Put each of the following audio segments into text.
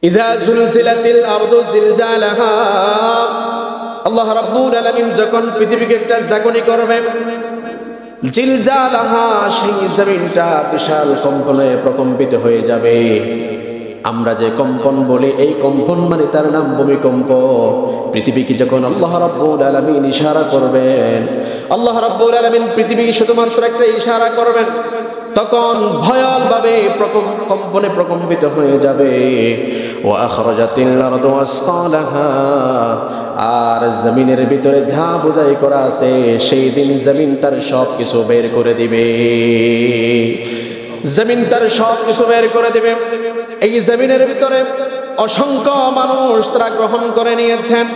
ইযা যুলজিলাতিল আরদু জিলজালাহা, আল্লাহ রাব্বুল আলামিন যখন পৃথিবীকে একটা জাগনি করবে, জিলজালাহা, সেই জমিনটা বিশাল কম্পনে প্রকম্পিত হয়ে যাবে। আমরা যে কম্পন বলি, এই কম্পন মানে তার নাম ভূমিকম্প। পৃথিবীকে যখন আল্লাহ রাব্বুল আলামিন ইশারা করবেন, আল্লাহ রাব্বুল আলামিন পৃথিবীকে শুধুমাত্র একটা ইশারা করবেন, তখন ভয়ালভাবে কম্পনে প্রকম্পিত হয়ে যাবে। ওয়া আখরাজাতিল আরদু আসকালাহা, আর জমিনের ভিতরে যা বোঝাই করা আছে, সেই দিন জমিন তার সব কিছু বের করে দিবে। জমিন তার সব কিছু বের করে দিবে। এই জমিনের ভিতরে অসংখ্য মানুষ তারা গ্রহণ করে নিয়েছেন।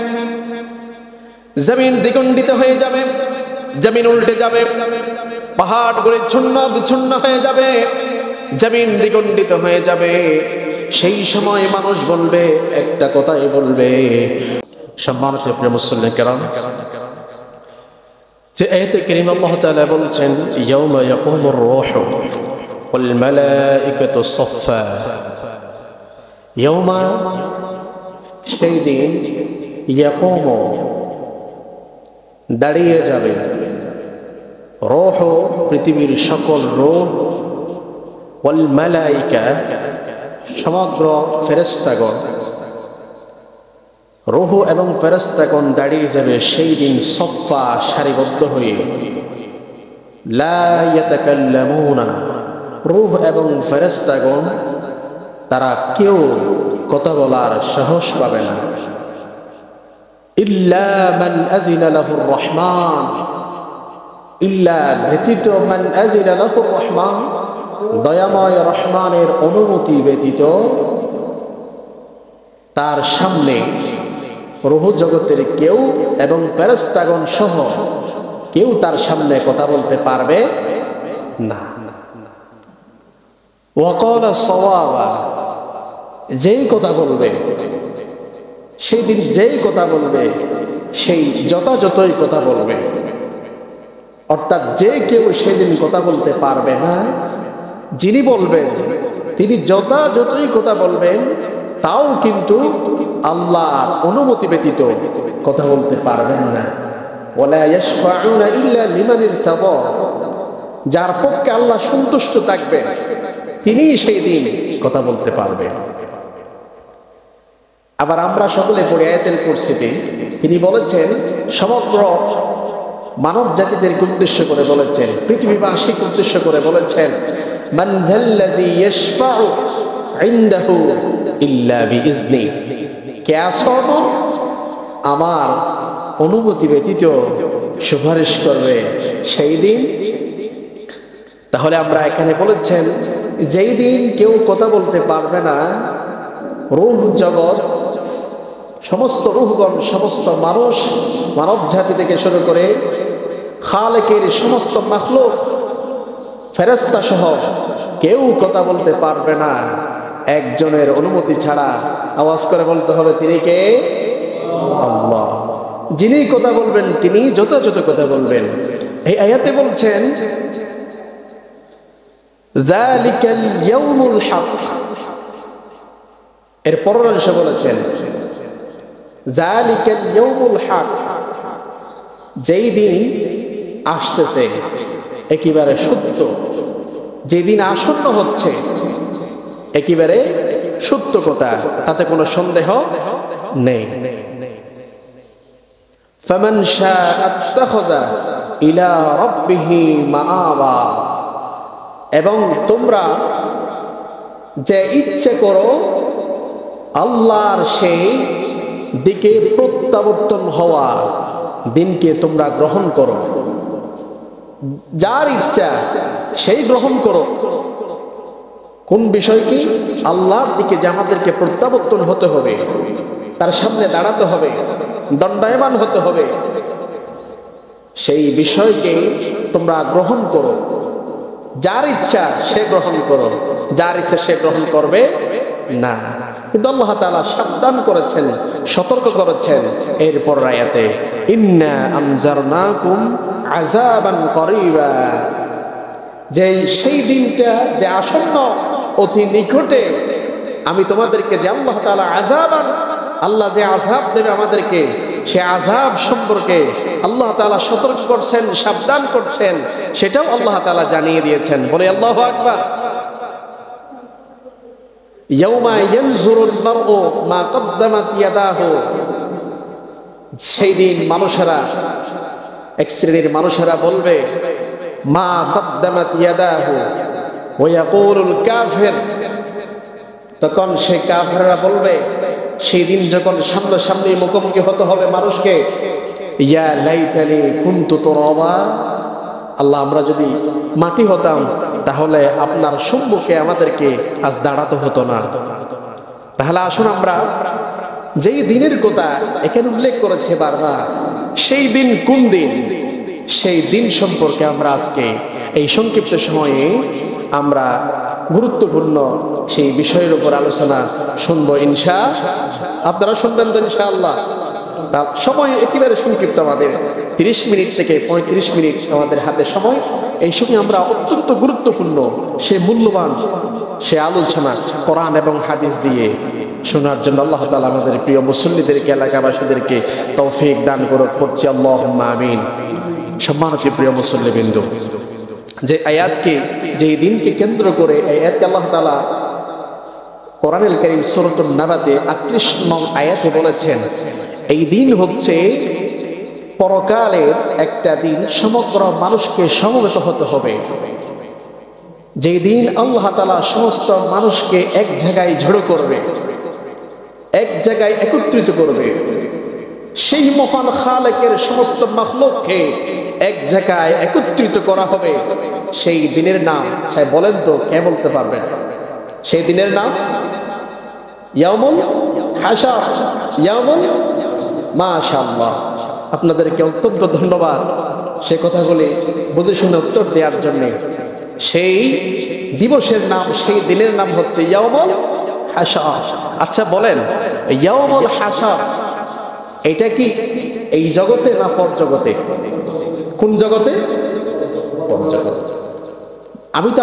জমিন দ্বিখণ্ডিত হয়ে যাবে, জমিন উল্টে যাবে, পাহাড়গুলি ছিন্ন বিচ্ছিন্ন হয়ে যাবে, জমিন দ্বিখণ্ডিত হয়ে যাবে। সেই সময় মানুষ বলবে, একটা কথাই বলবে। সম্মানিত প্রিয় মুসলিম কেরাম, যে আয়াতে কারীমা আল্লাহ তাআলা বলছেন, ইয়াউমা ইয়াকুমুর রূহু ওয়াল মালাইকাতু সাফফা। ইয়াউমা, সেই দিন, ইয়াকুমু, দাঁড়িয়ে যাবে, রূহ, পৃথিবীর সকল রূহ, ওয়াল মালাইকা, সমগ্র ফেরেশতাগণ, রূহ এবং ফেরেশতাগণ দাঁড়িয়ে যাবে সেই দিন সফা, সারিবদ্ধ হয়ে। লা ইয়াতাকাল্লামুনা, রূহ এবং ফেরেশতাগণ তারা কেউ কথা বলার সাহস পাবে না। ইল্লা মান আযিনা লাহুর রহমান, ইল্লা, ব্যতীত, মান আযিনা লাহুর রহমান, দয়াময় রহমানের অনুমতি ব্যতীত তার সামনে রূহ জগতের কেউ এবং ফেরেশতাগণ সহ কেউ তার সামনে কথা বলতে পারবে না। ওয়াকালা সাওয়াবা, যেই কথা বলবে সেই দিন, যেই কথা বলবে সেই যথাযথই কথা বলবে। অর্থাৎ যে কেউ সেদিন কথা বলতে পারবে না, যিনি বলবেন তিনি যথাযথই কথা বলবেন, তাও কিন্তু আল্লাহর অনুমতি ব্যতীত কথা বলতে পারবেন না। ওয়ালা ইয়াশফাউনা ইল্লা লিমান ইরতাদা, যার পক্ষে আল্লাহ সন্তুষ্ট থাকবেন তিনিই সেই দিন কথা বলতে পারবেন। আবার আমরা সকলে পড়ে আয়াতের কুরসিতে তিনি বলেছেন, সমগ্র মানব জাতিদেরকে উদ্দেশ্য করে বলেছেন, পৃথিবীবাসীকে উদ্দেশ্য করে বলেছেন, মান যাল্লাযী ইয়াশফাউ ইনদাহু ইল্লা বিইজনি, কে আছেন আমার অনুমতি ব্যতীত সুপারিশ করবে সেই দিন। তাহলে আমরা এখানে বলেছেন, যেই দিন কেউ কথা বলতে পারবে না, রূহ জগৎ, সমস্ত রূহগণ, সমস্ত মানুষ, মানব জাতি থেকে শুরু করে খালেকের সমস্ত মাখলুক, ফেরেশতা সহ কেউ কথা বলতে পারবে না একজনের অনুমতি ছাড়া। আওয়াজ করে বলতে হবে, তিনি কে? আল্লাহ। যিনি কথা বলবেন তিনি যথাযথ কথা বলবেন। এই আয়াতে বলছেন, যালিকাল ইয়াউমুল হক, এর পরের অংশে বলেছেন, যালিকাল ইয়াউমুল হক, যেই দিন আসতেছে একেবারে সত্য, যেদিন আসন্ন হচ্ছে একেবারে সত্য কথা, তাতে কোনো সন্দেহ নেই। ফামান শাআ আত্তাখাযা ইলা রাব্বিহি মাআবা, এবং তোমরা যে ইচ্ছে করো আল্লাহর সেই দিকে প্রত্যাবর্তন হওয়া দিনকে তোমরা গ্রহণ করো। যার ইচ্ছা সেই গ্রহণ করো। কোন বিষয় কি? আল্লাহর দিকে যে আমাদেরকে প্রত্যাবর্তন হতে হবে, তার সামনে দাঁড়াতে হবে, দণ্ডায়মান হতে হবে, সেই বিষয়কে তোমরা গ্রহণ করো। যার ইচ্ছা সে গ্রহণ করো, যার ইচ্ছা সে গ্রহণ করবে না। কিন্তু আল্লাহ তাআলা সাবধান করেছেন, সতর্ক করেছেন এরপর আয়াতে, ইন্না আনজারনাকুম আযাবান করিবা, যে সেই দিনটা যে আসন্ন, অতি নিকটে আমি তোমাদেরকে যে আল্লাহ তাআলা আযাবান, আল্লাহ যে আযাব দেবে আমাদেরকে, সে আযাব সম্পর্কে আল্লাহ তাআলা সতর্ক করছেন, সাবধান করছেন, সেটাও আল্লাহ তাআলা জানিয়ে দিয়েছেন। বলে আল্লাহু আকবার। ইয়াউমা ইয়ানজুরুল মারউ মা কদ্দামাত ইয়াদাহু, সেই দিন মানুষেরা, এক শ্রেণীর মানুষেরা বলবে মা কদ্দামাত ইয়াদাহু ওয়া ইয়াকুলুল কাফির, তখন সে কাফেররা বলবে, সেই দিন যখন সামনাসামনি মুখোমুখি হতে হবে মানুষকে, ইয়া লাইতানি কুনতু তুরাবা, আল্লাহ আমরা যদি মাটি হতাম তাহলে আপনার সম্মুখে আমাদেরকে আজ দাঁড়াতে হতো না। তাহলে আসুন আমরা যেই দিনের কথা এখানে উল্লেখ করেছে বারবার, সেই দিন কোন দিন, সেই দিন সম্পর্কে আমরা আজকে এই সংক্ষিপ্ত সময়ে আমরা গুরুত্বপূর্ণ সেই বিষয়ের উপর আলোচনা শুনবো আপনারা শুনবেন তো ইনশাআল্লাহ। তার সময় একেবারে সংক্ষিপ্ত, আমাদের 30 মিনিট থেকে 35 মিনিট আমাদের হাতে সময়। এই সময় আমরা অত্যন্ত গুরুত্বপূর্ণ সে মূল্যবান সে আলোচনা কোরআন এবং হাদিস দিয়ে শোনার জন্য আল্লাহ তাআলা আমাদের প্রিয় মুসল্লিদেরকে, এলাকাবাসীদেরকে তৌফিক দান করুক, পড়ছি আল্লাহুম্মা আমিন। সম্মানিত প্রিয় মুসল্লিবৃন্দ, যে আয়াতকে, যে দিনকে কেন্দ্র করে এই আয়াতকে আল্লাহ তাআলা কোরআনুল কারীম সূরাতুন নাবাতে 38 নং আয়াতে বলেছেন, এই দিন হচ্ছে পরকালের একটা দিন, সমগ্র মানুষকে সমবেত হতে হবে। যেই দিন আল্লাহ তাআলা সমস্ত মানুষকে এক জায়গায় জড়ো করবে, এক জায়গায় একত্রিত করবে, সেই মহান খালেকের সমস্ত মাখলুককে এক জায়গায় একত্রিত করা হবে। সেই দিনের নাম বলেন তো, কে বলতে পারবেন? সেই দিনের নাম ইয়াউমুল হাশর, ইয়াউমুল, মাশাআল্লাহ, আপনাদেরকে অত্যন্ত ধন্যবাদ সে কথাগুলি বুঝে শুনে উত্তর দেওয়ার জন্য। সেই দিবসের নাম, সেই দিনের নাম হচ্ছে ইয়াউমুল হাশর। আচ্ছা বলেন, ইয়াউমুল হাশর এটা কি এই জগতে না পর জগতে? কোন জগতে? পর জগতে। আমি তো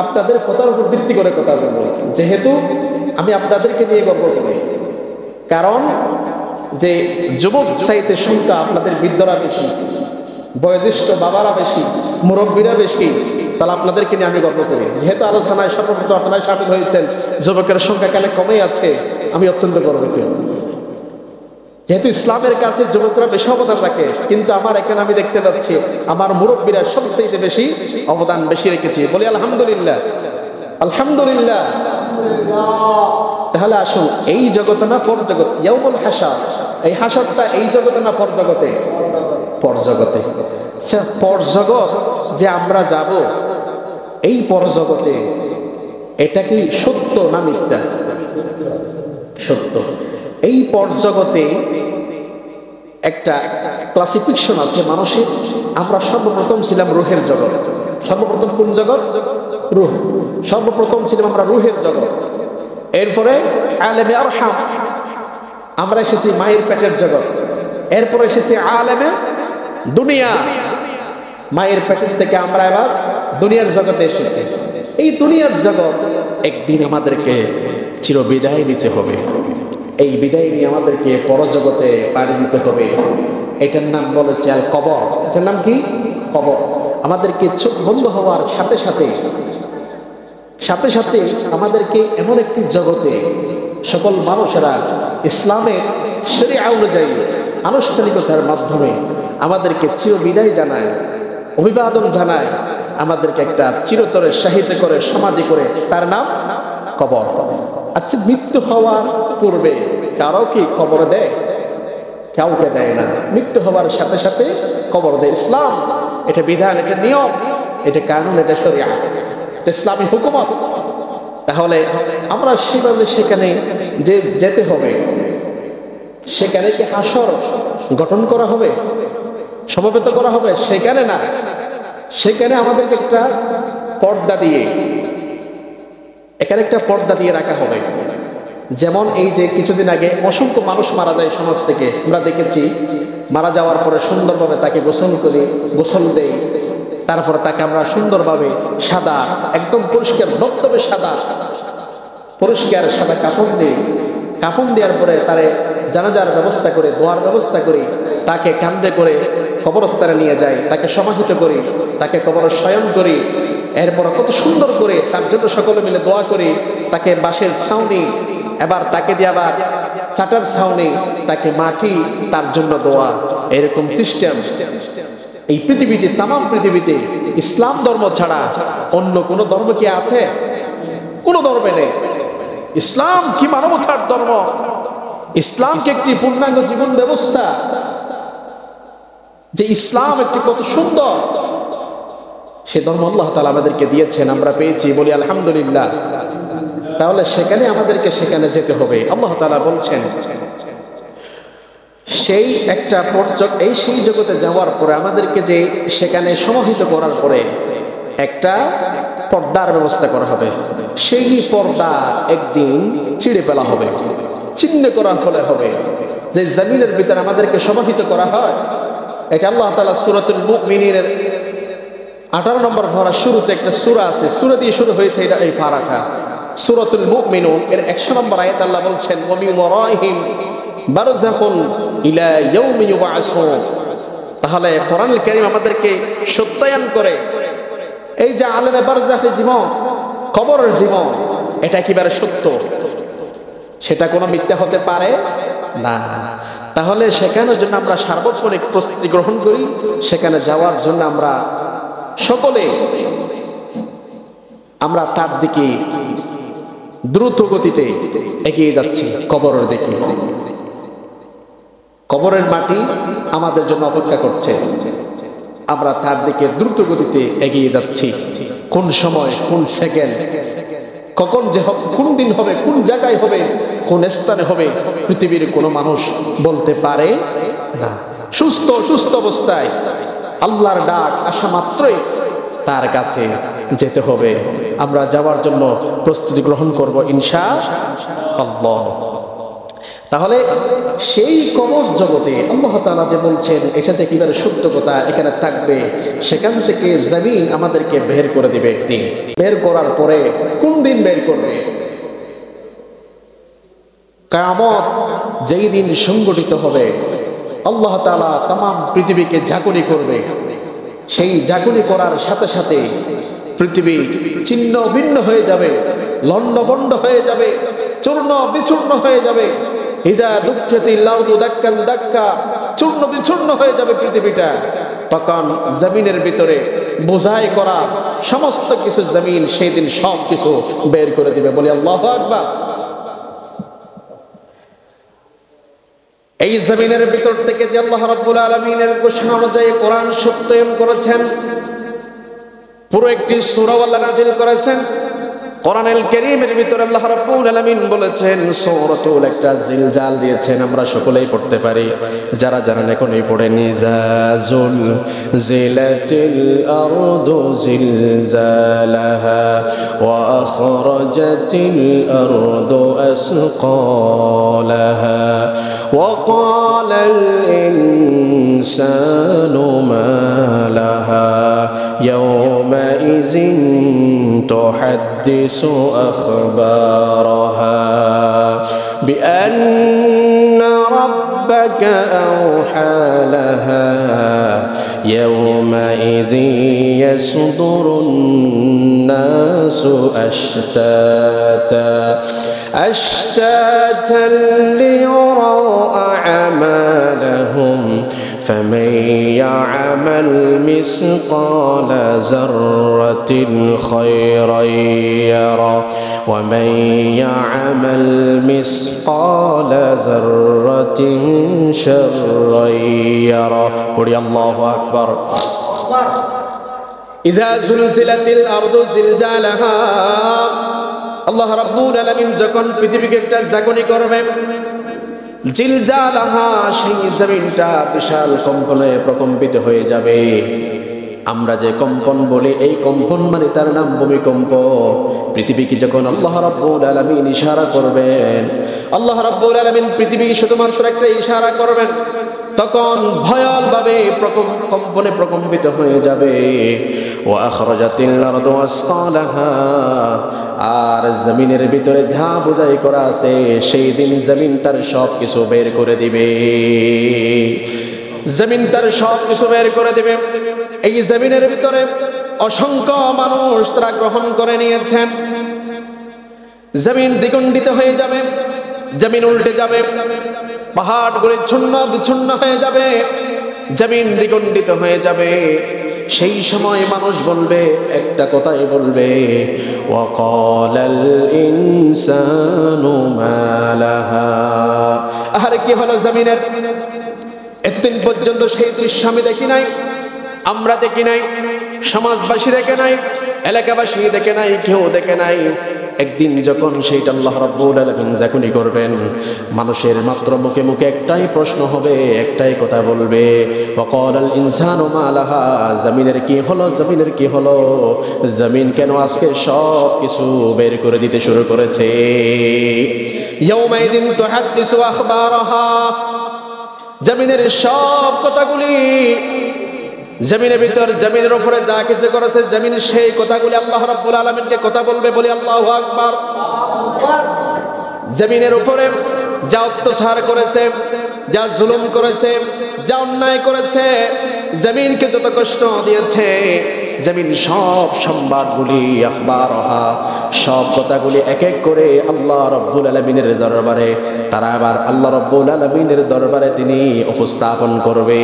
আপনাদের কথার উপর ভিত্তি করে কথা বলবো, যেহেতু আমি আপনাদেরকে নিয়ে গর্ব করি। কারণ যে যুবক চাইতে সংখ্যা আপনাদের বৃদ্ধরা বেশি, বয়োজ্যেষ্ঠ বাবারা বেশি, মুরব্বীরা বেশি, তাহলে আপনাদেরকে নিয়ে আমি গর্ব করি। যেহেতু আলোচনায় সর্বপ্রথম আপনারা শামিল হয়েছেন, যুবকের সংখ্যা কেন কমে আছে, আমি অত্যন্ত গর্বিত। যেহেতু ইসলামের কাছে যুবকরা বেশি অবদান রাখে, কিন্তু আমার এখানে আমি দেখতে পাচ্ছি আমার মুরব্বীরা সবচেয়ে বেশি অবদান বেশি রেখেছি। বলি আলহামদুলিল্লাহ, আলহামদুলিল্লাহ। তাহলে আসুন, এই জগতে না পর জগৎ, ইয়াউমুল হাশর, এই হাশরটা এই জগতে না পর জগতে? পর জগতে। আচ্ছা, পর জগৎ যে আমরা যাব, এই পর জগতে এটা কি সত্য না মিথ্যা? সত্য। এই পর জগতে একটা ক্লাসিফিকেশন আছে মানুষের। আমরা সর্বপ্রথম ছিলাম রুহের জগৎ। সর্বপ্রথম কোন জগৎ? রুহ। সর্বপ্রথম ছিলাম আমরা রুহের জগৎ। এরপরে আলেমে আরহাম, আমরা এসেছি মায়ের পেটের জগৎ। এরপরে এসেছি আলেমে দুনিয়া, মায়ের পেটের থেকে আমরা এবার দুনিয়ার জগতে এসেছি। এই দুনিয়ার জগৎ একদিন আমাদেরকে চিরবিদায় নিতে হবে। এই বিদায় নিয়ে আমাদেরকে পরজগতে পাড়ি দিতে হবে। এটার নাম বলেছে আল কবর। এটার নাম কি? কবর। আমাদেরকে চোখ বন্ধ হওয়ার সাথে সাথে আমাদেরকে এমন একটি জগতে সকল মানুষেরা ইসলামের শরিয়া অনুযায়ী আনুষ্ঠানিকতার মাধ্যমে আমাদেরকে চিরবিদায় জানায়, অভিবাদন জানায়, আমাদেরকে একটা চিরতরে শাহিতে করে সমাধি করে, তার নাম কবর। আচ্ছা, মৃত্যু হওয়ার পূর্বে কারো কি কবর দেয়? কাউকে দেয় না। মৃত্যু হওয়ার সাথে সাথে কবর দেয়। ইসলাম এটা বিধান, এটা নিয়ম, এটা কানুন, এটা শরিয়া, এটা ইসলামী হুকুমত। তাহলে আমরা সেভাবে সেখানে যে যেতে হবে, সেখানে কি হাসর গঠন করা হবে, সমবেত করা হবে? সেখানে না, সেখানে আমাদেরকে একটা পর্দা দিয়ে, এখানে একটা পর্দা দিয়ে রাখা হবে। যেমন এই যে কিছুদিন আগে অসংখ্য মানুষ মারা যায় সমাজ থেকে, আমরা দেখেছি। মারা যাওয়ার পরে সুন্দরভাবে তাকে গোসল দেই, তারপরে তাকে আমরা সুন্দরভাবে সাদা, একদম পরিষ্কার ধবধবে সাদা পরিষ্কার সাদা কাফন দিই, কাফন দেওয়ার পরে তারে জানাজার ব্যবস্থা করে, দোয়ার ব্যবস্থা করি, তাকে কাঁধে করে কবরস্থানে নিয়ে যাই, তাকে সমাহিত করি, তাকে কবরে শয়ন করি। এরপর কত সুন্দর করে তার জন্য সকলে মিলে দোয়া করি, তাকে বাঁশের ছাউনি, এবার তাকে দিয়ে আবার চাটার ছাউনি, তাকে মাটি, তার জন্য দোয়া। এরকম সিস্টেম এই পৃথিবীতে, তামাম পৃথিবীতে ইসলাম ধর্ম ছাড়া অন্য কোন ধর্ম কি আছে? কোন ধর্মে নেই। ইসলাম কি মানবতার ধর্ম, ইসলামকে একটি পূর্ণাঙ্গ জীবন ব্যবস্থা, যে ইসলাম একটি কত সুন্দর, সে ধর্ম আল্লাহ তাআলা আমাদেরকে দিয়েছেন, আমরা পেয়েছি, বলি আলহামদুলিল্লাহ। তাহলে সেখানে আমাদেরকে সেখানে যেতে হবে। আল্লাহ তাআলা বলছেন সেই একটা এই সেই জগতে যাওয়ার পরে আমাদেরকে যে সেখানে সমাহিত করার পরে একটা পর্দার ব্যবস্থা করা হবে। সেই পর্দা একদিন ছিঁড়ে ফেলা হবে, ছিন্ন করা হলে হবে। যে জমিনের ভিতরে আমাদেরকে সমাহিত করা হয়, এটা আল্লাহ তাআলা সূরাতুল মুমিনিনের 18 নম্বর পারার শুরুতে একটা সূরা আছে, সূরা দিয়ে শুরু হয়েছে এটা, এই পারাটা সূরাতুল মুমিনুন এর 100 নম্বর আয়াত। আল্লাহ বলছেন ওয়া মিন ওয়ারাইহিম বারযাখুন ইলা ইয়াউমি ইউবআসুন। তাহলে কোরআনুল কারীম আমাদেরকে সত্যায়ন করে এই যে আলেমে বারযাখের জীবন, কবরের জীবন, এটা একেবারে সত্য, সেটা কোনো মিথ্যা হতে পারে না। তাহলে সেখানের জন্য আমরা সার্বক্ষণিক প্রস্তুতি গ্রহণ করি, সেখানে যাওয়ার জন্য আমরা সকলে আমরা তার দিকে দ্রুত গতিতে এগিয়ে যাচ্ছি, কবরের দিকে। কবরের মাটি আমাদের জন্য অপেক্ষা করছে, আমরা তার দিকে দ্রুত গতিতে এগিয়ে যাচ্ছি। কোন সময়, কোন সেকেন্ড, কখন যে হবে, কোন দিন হবে, কোন জায়গায় হবে, কোন স্থানে হবে, পৃথিবীর কোনো মানুষ বলতে পারে না। সুস্থ অবস্থায় আল্লাহর ডাক আসা মাত্রই তার কাছে যেতে হবে। আমরা যাওয়ার জন্য প্রস্তুতি গ্রহণ করব ইনশাআল্লাহ। তাহলে সেই কবর জগতে আল্লাহ তাআলা যে বলছেন এটা যে একেবারে সত্য কথা, এখানে থাকবে, সেখান থেকে জমিন আমাদেরকে বের করে দিবে একদিন। বের করার পরে কোন দিন বের করবে? কিয়ামত যেই দিন সংগঠিত হবে, আল্লাহ তাআলা তামাম পৃথিবীকে ঝাঁকুনি করবে। সেই ঝাঁকুনি করার সাথে সাথে পৃথিবী ছিন্ন ভিন্ন হয়ে যাবে, লণ্ডভণ্ড হয়ে যাবে, চূর্ণ বিচূর্ণ হয়ে যাবে। ইদা দুঃখিতিল আরদু দাক্কান দাক্কা, চূর্ণ বিচূর্ণ হয়ে যাবে পৃথিবীটা। তখন জমিনের ভিতরে বোঝাই করা সমস্ত কিছু জমিন সেই দিন সব কিছু বের করে দিবে। বলি আল্লাহু আকবার। এই জমিনের ভিতর থেকে যে আল্লাহ রাব্বুল আলামিনের ঘোষণা অনুযায়ী কোরআন সত্যায়ন করেছেন, পুরো একটি সূরা আল্লাহ নাযিল করেছেন। কোরআনুল কারীমের ভিতরে আল্লাহ রাব্বুল আলামিন বলেছেন, সূরাতুল একটা জিলজাল দিয়েছেন, আমরা সকলেই পড়তে পারি, যারা জানেন এখনই পড়ে নিজা জিলজিলাতিল আরদু জিলজালাহা ওয়া আখরাজাতিল আরদু আসকালাহা ওয়া ক্বালাল ইনসানু মা লাহা ইয়াওমাইযিন তুহাদ্দিসু أخبارها بأن ربك أوحى لها يومئذ يصدر الناس أشتاتا ليروا أعمالهم فمن يعمل مثقال ذرة خيرا يره ومن يعمل مثقال ذرة شرا يره قل الله أكبر إذا زلزلت الأرض زلزالها আল্লাহ রাব্বুল আলামিন যখন পৃথিবীকে একটা জাগরণ করবে, জিলজালাহা, সেই জমিনটা বিশাল কম্পনে প্রকম্পিত হয়ে যাবে। আমরা যে কম্পন বলি, এই কম্পন মানে তার নাম ভূমিকম্প। পৃথিবীকে যখন আল্লাহ রাব্বুল আলামিন ইশারা করবেন, আল্লাহ রাব্বুল আলামিন পৃথিবী শুধুমাত্র একটা ইশারা করবেন, তখন ভয়ালভাবে কম্পনে প্রকম্পিত হয়ে যাবে। ওয়া আখরাজাতিল আরদু আসকালাহা, আর জমিনের ভিতরে যা বোঝাই করা আছে সেই দিন জমিন তার সব কিছু বের করে দিবে। জমিন তার সব কিছু বের করে দিবে। এই জমিনের ভিতরে অসংখ্য মানুষ তারা গ্রহণ করে নিয়েছেন। জমিন দ্বিখণ্ডিত হয়ে যাবে, জমিন উল্টে যাবে, পাহাড়গুলি ছিন্ন বিচ্ছিন্ন হয়ে যাবে, জমিন দ্বিখণ্ডিত হয়ে যাবে। সেই সময় মানুষ বলবে, একটা কথাই বলবে, ওয়াকালাল ইনসানু মা লাহা। আরে কি হলো জমিনের? এতদিন পর্যন্ত সেই দৃশ্য আমি দেখি নাই, আমরা দেখি নাই, সমাজবাসী দেখে নাই, এলাকাবাসী দেখে নাই, কেউ দেখে নাই। একদিন যখন সেইটা আল্লাহ রাব্বুল আলামিন যখনই করবেন, মানুষের মাত্র মুখে মুখে একটাই প্রশ্ন হবে, একটাই কথা বলবে, ওয়াকালাল ইনসানু মা লাহা। জমিনের কি হলো, জমিনের কি হলো? জমিন কেন আজকে সব কিছু বের করে দিতে শুরু করেছে? ইয়াউমাইদিন তুহাদ্দিসু আখবারাহা। জমিনের সব কথাগুলি, জমিনের ভিতর, জমিনের উপরে যা কিছু করেছে জমিন, সেই কথাগুলি আল্লাহ রাব্বুল আলামিনকে কথা বলবে। বলি আল্লাহু আকবার। জমিনের উপরে যা অত্যাচার করেছে, যা জুলুম করেছে, যা অন্যায় করেছে, জমিনকে যত কষ্ট দিয়েছে, জমিন সব সংবাদগুলি, আখবারহা, সব কথাগুলি এক এক করে আল্লাহ রাব্বুল আলামিনের দরবারে, তারা আবার আল্লাহ রাব্বুল আলামিনের দরবারে তিনি উপস্থাপন করবে।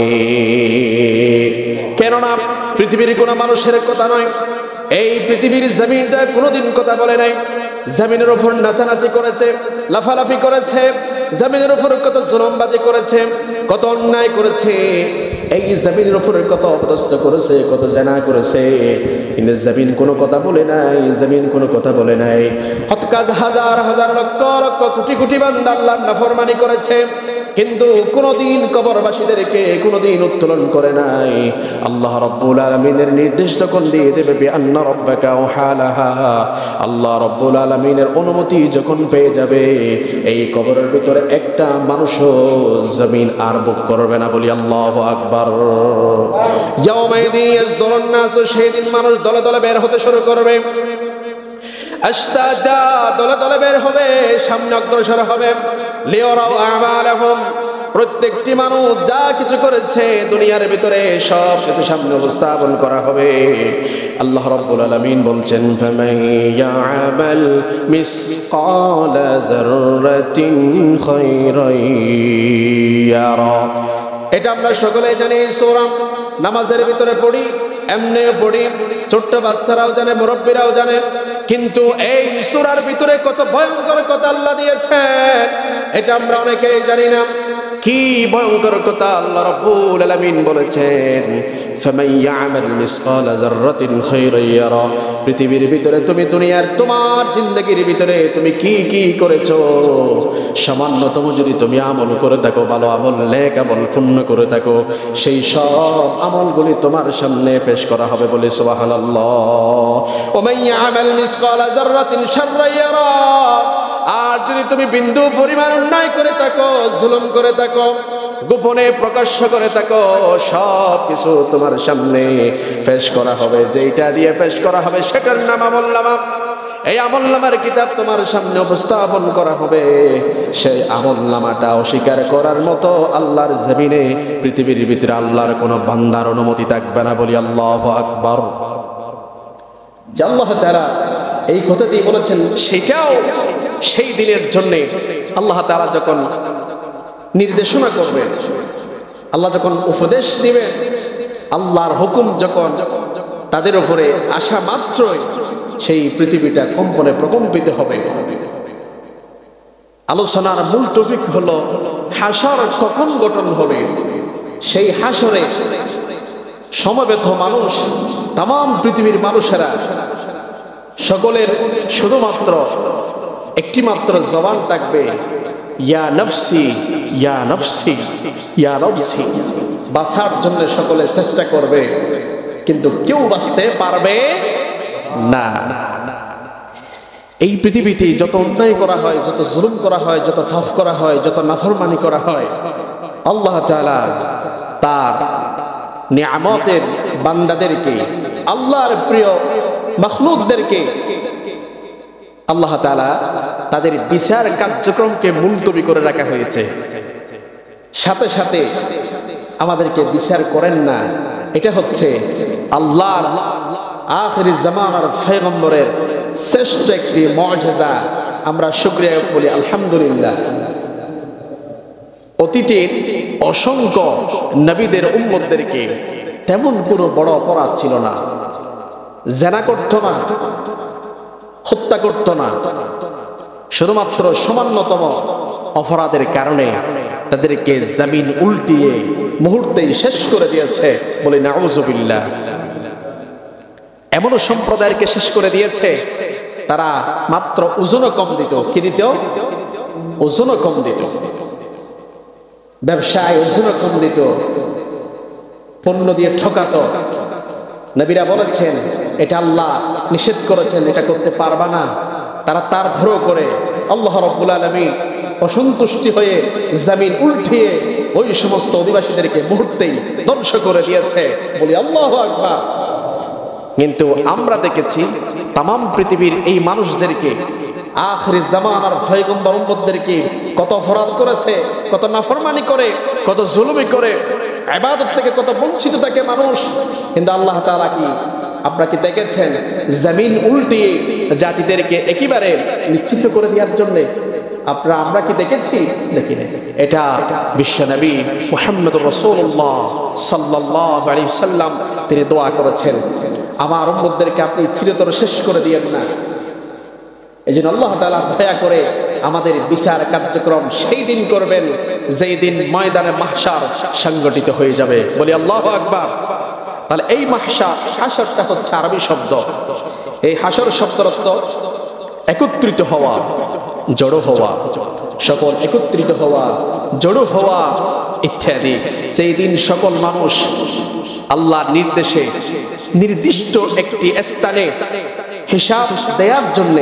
কেননা পৃথিবীর কোনো মানুষের কথা নয়, এই পৃথিবীর জমিনটা কোনোদিন কথা বলে নাই। জমিনের উপর নাচানাচি করেছে, লাফালাফি করেছে, জমিনের উপর কত জুলুমবাজি করেছে, কত অন্যায় করেছে, এই জমিনের উপর কত অপদস্থ করেছে, কত জেনা করেছে, কিন্তু জমিন কোনো কথা বলে নাই, জমিন কোনো কথা বলে নাই। হতকাজ হাজার হাজার লক্ষ লক্ষ কোটি কোটি বান্দা আল্লাহর নাফরমানি করেছে, কিন্তু কোনদিন কবরবাসীদেরকে কোনদিন উত্তোলন করে নাই। আল্লাহ রাব্বুল আলামিনের নির্দেশ যখন দিয়ে দেবে, বিআন্না রাব্বাকা ওয়াহালাহা, আল্লাহ রাব্বুল আলামিনের অনুমতি যখন পেয়ে যাবে, এই কবরের ভিতরে একটা মানুষও জমিন আর বুক করবে না। বলি আল্লাহু আকবার। ইয়াউমাইদিন ইয়াসদুরুন নাস, সেই দিন মানুষ দলে দলে বের হতে শুরু করবে। আশতাতা, দলে দলে বের হবে, সামনে অগ্রসর হবে। লিয়ারাউ আমালাহুম, প্রত্যেকটি মানুষ যা কিছু করেছে দুনিয়ার ভিতরে সব কিছু সামনে উপস্থাপন করা হবে। আল্লাহ রাব্বুল আলামিন বলছেন, ফামান ইয়ামাল মিসকালা যাররাতিন খায়রান ইয়ারা। এটা আমরা সকলেই জানি, সূরা নামাজের ভিতরে পড়ি, এমনিও পড়ি, ছোট্ট বাচ্চারাও জানে, মুরব্বীরাও জানে। কিন্তু এই সূরার ভিতরে কত ভয়ঙ্কর কথা আল্লাহ দিয়েছেন, এটা আমরা অনেকেই জানি না। কি ভয়ঙ্কর কথা আল্লাহ রাব্বুল আলামিন বলেছেন, ফামান ইয়ামাল মিসকালা যাররাতিন খায়রান ইয়ারা। পৃথিবীর ভিতরে তুমি, দুনিয়ার তোমার জিন্দেগির ভিতরে তুমি কি কি করেছো, সামান্যতম যদি তুমি আমল করে থাকো, ভালো আমল, নেক আমল, পুণ্য করে থাকো, সেই সব আমলগুলি তোমার সামনে পেশ করা হবে। বলে সুবহানাল্লাহ। ওয়া মান ইয়ামাল মিসকালা যাররাতিন শাররান ইয়ারা। আর যদি তুমি বিন্দু পরিমাণ অন্যায় করে থাকো, জুলুম করে থাকো, গোপনে প্রকাশ্য করে থাকো, সব কিছু তোমার সামনে পেশ করা হবে। যেটা দিয়ে পেশ করা হবে সেটার নাম আমলনামা। এই আমলনামার কিতাব তোমার সামনে উপস্থাপন করা হবে। সেই আমলনামাটা অস্বীকার করার মতো আল্লাহর জমিনে, পৃথিবীর ভিতরে আল্লাহর কোনো বান্দার অনুমতি থাকবে না। বলি আল্লাহু আকবার। আল্লাহ তাআলা এই কথা দিয়ে বলেছেন, সেটাও সেই দিনের জন্য আল্লাহ তাআলা যখন নির্দেশনা করবেন, আল্লাহ যখন উপদেশ দিবেন, আল্লাহর হুকুম যখন তাদের উপরে আসা মাত্রই সেই পৃথিবীটা কম্পনে প্রকম্পিত হবে। আলোচনার মূল টপিক হলো হাসর কখন গঠন হবে। সেই হাসরে সমবেত মানুষ, তাম পৃথিবীর মানুষেরা সকলের শুধুমাত্র একটি মাত্র জবান থাকবে, ইয়া নফসি, ইয়া নফসি, ইয়া নফসি। বাঁচার জন্য সকলে চেষ্টা করবে, কিন্তু কেউ বাঁচতে পারবে না। এই পৃথিবীতে যত অন্যায় করা হয়, যত জুলুম করা হয়, যত পাপ করা হয়, যত নাফরমানি করা হয়, আল্লাহ তাআলা তার নিয়ামতের বান্দাদেরকে, আল্লাহর প্রিয় মাখলুকদেরকে আল্লাহ তাআলা তাদের বিচার কার্যক্রমকে মুলতবি করে রাখা হয়েছে। সাথে সাথে আমাদেরকে বিচার করেন না, এটা হচ্ছে আল্লাহর আখিরি জামানার পয়গম্বরের শ্রেষ্ঠ একটি মুআজিজা। আমরা শুকরিয়া বলি আলহামদুলিল্লাহ। অতীতের অসংখ্য নবীদের উম্মতদেরকে তেমন কোনো বড় অপরাধ ছিল না, জেনা করতো না, হত্যা করতো না, শুধুমাত্র সামান্যতম অপরাধের কারণে তাদেরকে জমিন উল্টিয়ে মুহূর্তেই শেষ করে দিয়েছে, বলি নাউযুবিল্লাহ। এমনও সম্প্রদায়কে শেষ করে দিয়েছে তারা মাত্র ওজনও কম দিত। কি দিত? ওজনও কম দিত। ব্যবসায় ওজনও কম দিত, পণ্য দিয়ে ঠকাতো। নবীরা বলেছেন এটা আল্লাহ নিষেধ করেছেন, এটা করতে পারবা না। তারা তারপরেও করে আল্লাহ রাব্বুল আলামিন অসন্তুষ্টি হয়ে জমিন উল্টিয়ে ওই সমস্ত অধিবাসীদেরকে মুহূর্তেই ধ্বংস করে দিয়েছে, বলি আল্লাহু আকবার। কিন্তু আমরা দেখেছি তামাম পৃথিবীর এই মানুষদেরকে, আখিরি জামানার পয়গম্বর উম্মতদেরকে কত অপরাধ করেছে, কত নাফরমানি করে, কত জুলুমি করে, ইবাদত থেকে কত বঞ্চিত থাকে মানুষ। কিন্তু আল্লাহ তাআলা কি, আপনারা কি দেখেছেন জমিন উল্টিয়ে জাতিদেরকে একেবারে নিশ্চিহ্ন করে দেওয়ার জন্য? আমরা কি দেখেছি? দেখি না। এটা বিশ্বনবী মুহাম্মদুর রাসূলুল্লাহ সাল্লাল্লাহু আলাইহি ওয়াসাল্লাম তিনি দোয়া করেছেন, আমার উম্মতদেরকে আপনি চিরতর শেষ করে দিয়েন না। এই জন্য আল্লাহ তাআলা দয়া করে আমাদের বিচার কার্যক্রম সেই দিন করবেন যেই দিন ময়দানে মাহশার সংগঠিত হয়ে যাবে, বলি আল্লাহু আকবার। তাহলে এই মাহশার, হাশরটা হচ্ছে আরবি শব্দ। এই হাশর শব্দের অর্থ একত্রিত হওয়া, জড়ো হওয়া, সকল একত্রিত হওয়া, জড়ো হওয়া ইত্যাদি। সেই দিন সকল মানুষ আল্লাহর নির্দেশে নির্দিষ্ট একটি স্থানে হিসাব দেওয়ার জন্য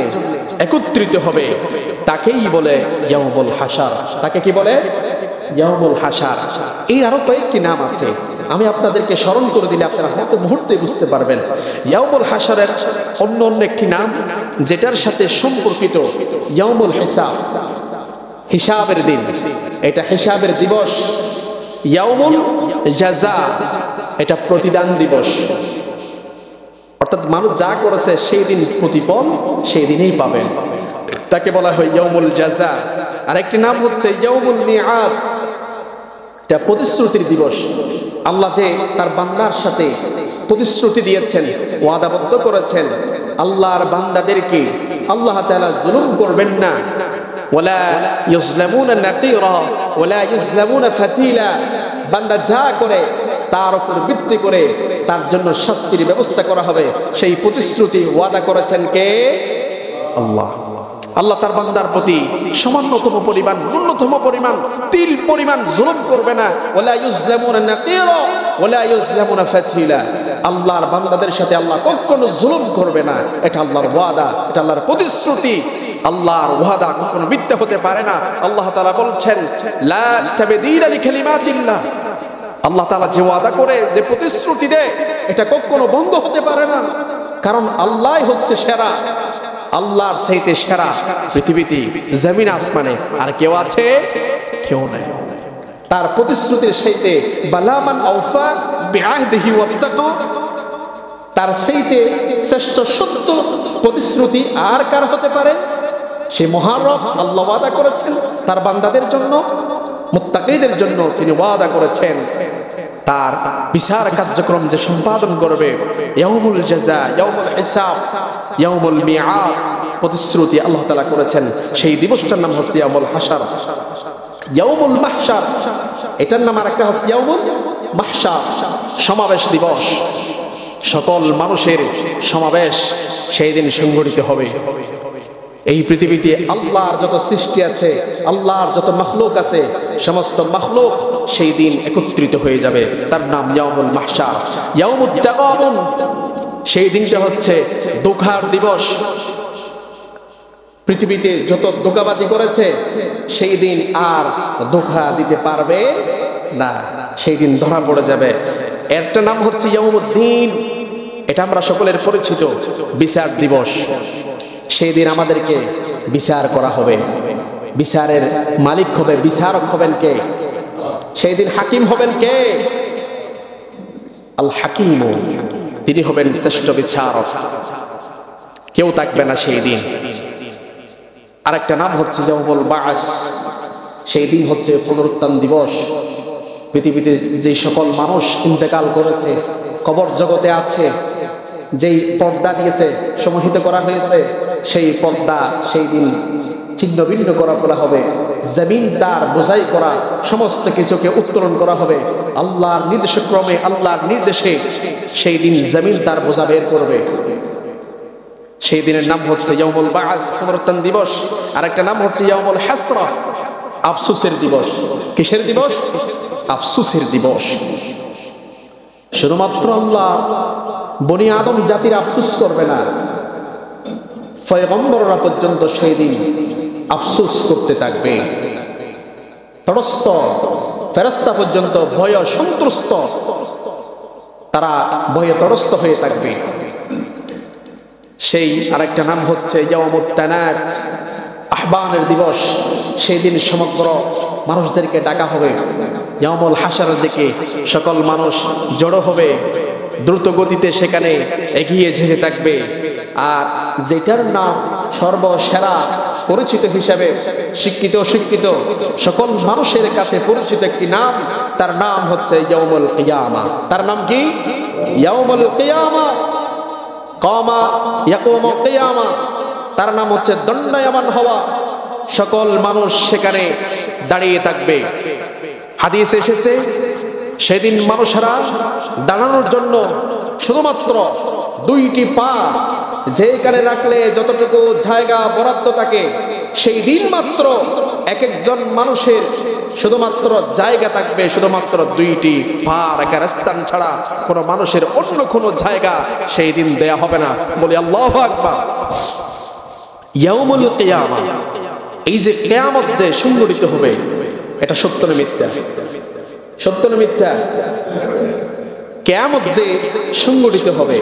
একত্রিত হবে, তাকেই বলে ইয়াউমুল হাশর। তাকে কি বলে? ইয়াউমুল হাশর। এর আরো কয়েকটি নাম আছে, আমি আপনাদেরকে স্মরণ করে দিলে আপনারা হয়তো মুহূর্তে বুঝতে পারবেন। ইয়াউমুল হাশরের অন্য অন্য একটি নাম যেটার সাথে সম্পর্কিত ইয়াউমুল হিসাব, হিসাবের দিন। এটা হিসাবের দিবস। ইয়াউমুল জাযা, এটা প্রতিদান দিবস। অর্থাৎ মানুষ যা করেছে সেই দিন প্রতিফল সেই দিনেই পাবেন, তাকে বলা হয় ইয়াউমুল জাযা। আরেকটি নাম হচ্ছে ইয়াউমুল মিআদ, এটা প্রতিশ্রুতির দিবস। আল্লাহ যে তার বান্দার সাথে প্রতিশ্রুতি দিয়েছেন, ওয়াদাবদ্ধ করেছেন, আল্লাহর বান্দাদেরকে আল্লাহ তাআলা জুলুম করবেন না। ওয়ালা ইউজলামুনা নাকিরা ওয়ালা ইউজলামুনা ফাতিলা। বান্দা যা করে তার উপর ভিত্তি করে তার জন্য শাস্তির ব্যবস্থা করা হবে, সেই প্রতিশ্রুতি ওয়াদা করেছেন কে? আল্লাহ। আল্লাহ তার বান্দার প্রতি সামান্যতম পরিমাণ, ন্যূনতম পরিমাণ, তিল পরিমাণ জুলুম করবে না। ওয়ালা ইউজলামুনা নাকিরা ওয়ালা ইউজলামুনা ফাতিলা। আল্লাহর বান্দাদের সাথে আল্লাহ কখনো জুলুম করবে না, এটা আল্লাহর ওয়াদা, এটা আল্লাহর প্রতিশ্রুতি। আল্লাহর ওয়াদা কখনো মিথ্যা হতে পারে না। আল্লাহ তাআলা বলছেন লা তাবদীলা লিকালিমাতিল্লাহ। আল্লাহ তাআলা যে ওয়াদা করে, যে প্রতিশ্রুতি দেয়, এটা কখনো ভঙ্গ হতে পারে না, কারণ আল্লাহই হচ্ছে সেরা। আল্লাহর চাইতে সেরা পৃথিবীতে, জমিন আসমানে আর কেউ আছে? কেউ নাই। তার প্রতিশ্রুতির চাইতে বালামান আওফা বিআহদিহি ওয়াত্তাকু, তার চাইতে শ্রেষ্ঠ সত্য প্রতিশ্রুতি আর কার হতে পারে? সে মহান রব। আল্লাহ ওয়াদা করেছেন তার বান্দাদের জন্য, মুত্তাকিদের জন্য তিনি ওয়াদা করেছেন তার বিচার কার্যক্রম যে সম্পাদন করবে। ইয়াউমুল জাযা, ইয়াউমুল হিসাব, ইয়াউমুল মিআদ প্রতিশ্রুতি আল্লাহ তাআলা করেছেন। সেই দিবসটার নাম হচ্ছে ইয়াউমুল হাশর। ইয়াউমুল মাহশার, এটার নাম আরেকটা হচ্ছে ইয়াউমুল মাহশার, সমাবেশ দিবস। সকল মানুষের সমাবেশ সেই দিন সংগঠিত হবে। এই পৃথিবীতে আল্লাহর যত সৃষ্টি আছে, আল্লাহর যত মাখলুক আছে, সমস্ত মাখলুক সেই দিন একত্রিত হয়ে যাবে। তার নাম ইয়াউমুল মাহশার। ইয়াউমুত তাগাবুন, সেই দিনটা হচ্ছে ধোঁকার দিবস। পৃথিবীতে যত ধোঁকাবাজি করেছে সেই দিন আর ধোঁকা দিতে পারবে না, সেই দিন ধরা পড়ে যাবে। একটা নাম হচ্ছে ইয়াউমুদ্দিন, এটা আমরা সকলের পরিচিত বিচার দিবস। সেই দিন আমাদেরকে বিচার করা হবে। বিচারের মালিক হবে, বিচারক হবেন কে? সেই দিন হাকিম হবেন কে? আল হাকিম, তিনি হবেন শ্রেষ্ঠ বিচারক। কেউ থাকবে না সেই দিন। আরেকটা নাম হচ্ছে ইয়াউমুল বা'স। সেই দিন হচ্ছে পুনরুত্থান দিবস। পৃথিবীতে যে সকল মানুষ ইন্তেকাল করেছে, কবর জগতে আছে, যেই পর্দা দিয়েছে, সমাহিত করা হয়েছে, সেই পর্দা সেই দিন ছিন্ন ভিন্ন করা বলা হবে। জমিন তার বোঝাই করা, সমস্ত কিছুকে উত্তোলন করা হবে আল্লাহর নির্দেশক্রমে, আল্লাহর নির্দেশে। সেই দিন জমিন তার বোঝা বের করবে। সেই দিনের নাম হচ্ছে ইয়াউমুল বা'স, পুনরুত্থান দিবস। আর একটা নাম হচ্ছে ইয়াউমুল হাসরা, আফসোসের দিবস। কিসের দিবস? আফসোসের দিবস। শুধুমাত্র আল্লাহ বনি আদম জাতির আফসোস করবে না, পয়গম্বররা পর্যন্ত সেই দিন আফসোস করতে থাকবে। তটস্থ ফেরেশতা পর্যন্ত ভয় সন্ত্রস্ত, তারা ভয়ে তটস্থ হয়ে থাকবে। সেই আরেকটা নাম হচ্ছে ইয়াউমুত তানাত, আহবানের দিবস। সেই দিন সমগ্র মানুষদেরকে ডাকা হবে। ইয়াউমুল হাশরের দিকে সকল মানুষ জড়ো হবে, দ্রুত গতিতে সেখানে এগিয়ে যেতে থাকবে। আর যেটার নাম সর্বসেরা পরিচিত হিসাবে শিক্ষিত অশিক্ষিত সকল মানুষের কাছে পরিচিত একটি নাম, তার নাম হচ্ছে ইয়াউমুল কিয়ামা। তার নাম কি? ইয়াউমুল কিয়ামা। কামা ইয়াকুমু কিয়ামা, তার নাম হচ্ছে দণ্ডায়মান হওয়া। সকল মানুষ সেখানে দাঁড়িয়ে থাকবে। হাদিসে এসেছে সেদিন মানুষেরা দাঁড়ানোর জন্য শুধুমাত্র দুইটি পা যেখানে রাখলে যতটুকু জায়গা বরাদ্দ থাকে, সেই দিন মাত্র এক একজন মানুষের শুধুমাত্র জায়গা থাকবে শুধুমাত্র দুইটি পা রাখার স্থান ছাড়া কোনো মানুষের অন্য কোনো জায়গা সেই দিন দেয়া হবে না। বলি আল্লাহু আকবার। ইয়াউমুল কিয়ামা, এই যে কিয়ামত যে সংঘটিত হবে, এটা সত্য না মিথ্যা? সত্য না মিথ্যা? কিয়ামত যে সংঘটিত হবে,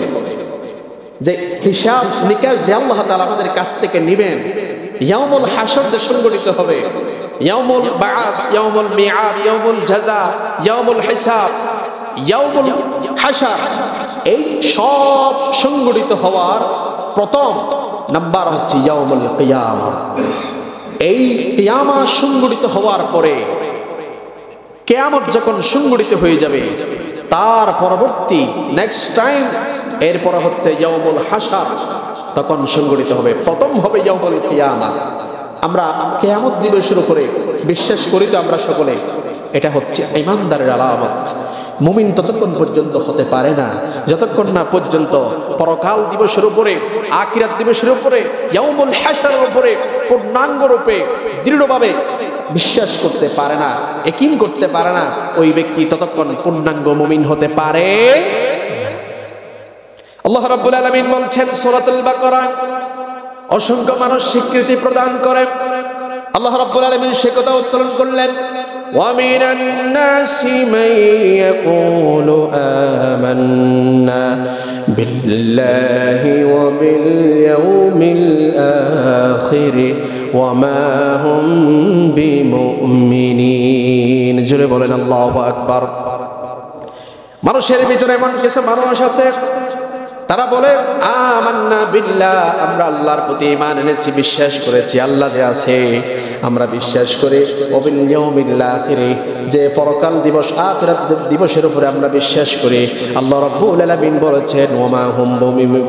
যে হিসাব নিকাশ যে আল্লাহ তাআলা আমাদের কাছ থেকে নেবেন, ইয়াউমুল হাশর যে সংঘটিত হবে, ইয়াউমুল বা'স, ইয়াউমুল মিআদ, ইয়াউমুল জাযা, ইয়াউমুল হিসাব, ইয়াউমুল হাশর, এই সব সংঘটিত হওয়ার প্রথম নাম্বার হচ্ছে ইয়াউমুল কিয়ামা। এই কিয়ামা সংঘটিত হওয়ার পরে, কিয়ামত যখন সংঘটিত হয়ে যাবে, তার পরবর্তী নেক্সট টাইম এরপর হচ্ছে ইয়াউমুল হাশর, তখন সংঘটিত হবে। প্রথম হবে ইয়াউমুল কিয়ামা। আমরা কিয়ামত দিবসের উপরে বিশ্বাস করি তো আমরা সকলে। এটা হচ্ছে ঈমানদারের আলামত। মুমিন ততক্ষণ পর্যন্ত হতে পারে না যতক্ষণ না পর্যন্ত পরকাল দিবসের উপরে, আখিরাত দিবসের উপরে, ইয়াউমুল হাশরের উপরে পূর্ণাঙ্গ রূপে দৃঢ়ভাবে বিশ্বাস করতে পারে না, ইয়াকিন করতে পারে না, ওই ব্যক্তি ততক্ষণ পূর্ণাঙ্গ মুমিন হতে পারে। আল্লাহ রাব্বুল আলামিন বলছেন সূরাতুল বাকারা, অসংখ্য মানুষ স্বীকৃতি প্রদান করে। আল্লাহ রাব্বুল আলামিন সে কথা উত্তোলন করলেন, وَمِنَ النَّاسِ مَن يَقُولُ آمَنَّا بِاللَّهِ وَبِالْيَوْمِ الْآخِرِ وَمَا هُمْ بِمُؤْمِنِينَ। জোরে বলেন আল্লাহু আকবার। মানুষের ভিতরে এমন কিছু মানুষ আছে, তারা বলে আমান্না বিল্লাহ, আমরা আল্লাহর প্রতি ঈমান এনেছি, বিশ্বাস করেছি আল্লাহ যে আছে, আমরা বিশ্বাস করি। ওয়াবিল ইয়াউমিল আখির, যে পরকাল দিবস, আখিরাত দিবসের উপরে আমরা বিশ্বাস করি। আল্লাহ রাব্বুল আলামিন বলেছেন ওয়ামা হুম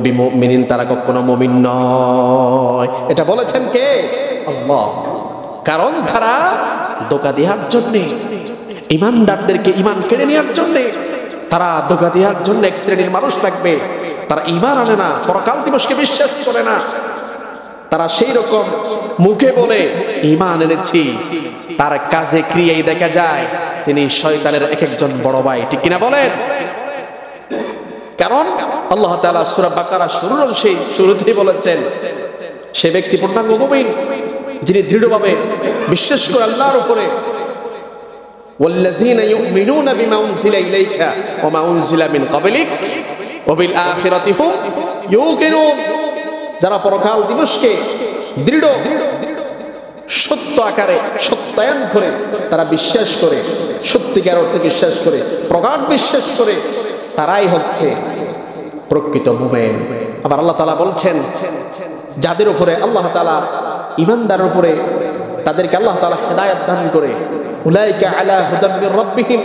বিমুমিনিন, তারা কখনো মুমিন নয়। এটা বলেছেন কে? আল্লাহ। কারণ তারা ধোঁকা দেওয়ার জন্য, ঈমানদারদেরকে ঈমান কেড়ে নেওয়ার জন্য, তারা ধোঁকা দেওয়ার জন্য এক শ্রেণীর মানুষ থাকবে, তারা ঈমান আনে না, পরকাল দিবসকে বিশ্বাস করে না। তারা সেই রকম মুখে বলে ঈমান এনেছি, তার কাজে ক্রিয়ায় দেখা যায় তিনি শয়তানের এক একজন বড় ভাই। ঠিক কিনা বলেন? কারণ আল্লাহ তাআলা সূরা বাকারা শুরুতেই বলেছেন, সে ব্যক্তি পূর্ণাঙ্গ মুমিন যিনি দৃঢ়ভাবে বিশ্বাস করে আল্লাহর উপরে। ওয়াল্লাযীনা ইউমিনুনা বিমা উনজিলা ইলাইকা ওয়া মা উনজিলা মিন ক্বাবলিক ওয়া বিল আখিরাতি হুম ইউকিনুন। যারা পরকাল দিবসকে দৃঢ় সত্য আকারে সত্যায়ন করে, তারা বিশ্বাস করে, সত্যিকার অর্থে বিশ্বাস করে, প্রগাঢ় বিশ্বাস করে, তারাই হচ্ছে প্রকৃত মুমিন। আবার আল্লাহ তাআলা বলছেন, যাদের উপরে আল্লাহ তাআলা ঈমানদারের উপরে তাদেরকে আল্লাহ তাআলা হেদায়েত দান করে, উলাইকা আলা হুদাম মির রাব্বিহিম,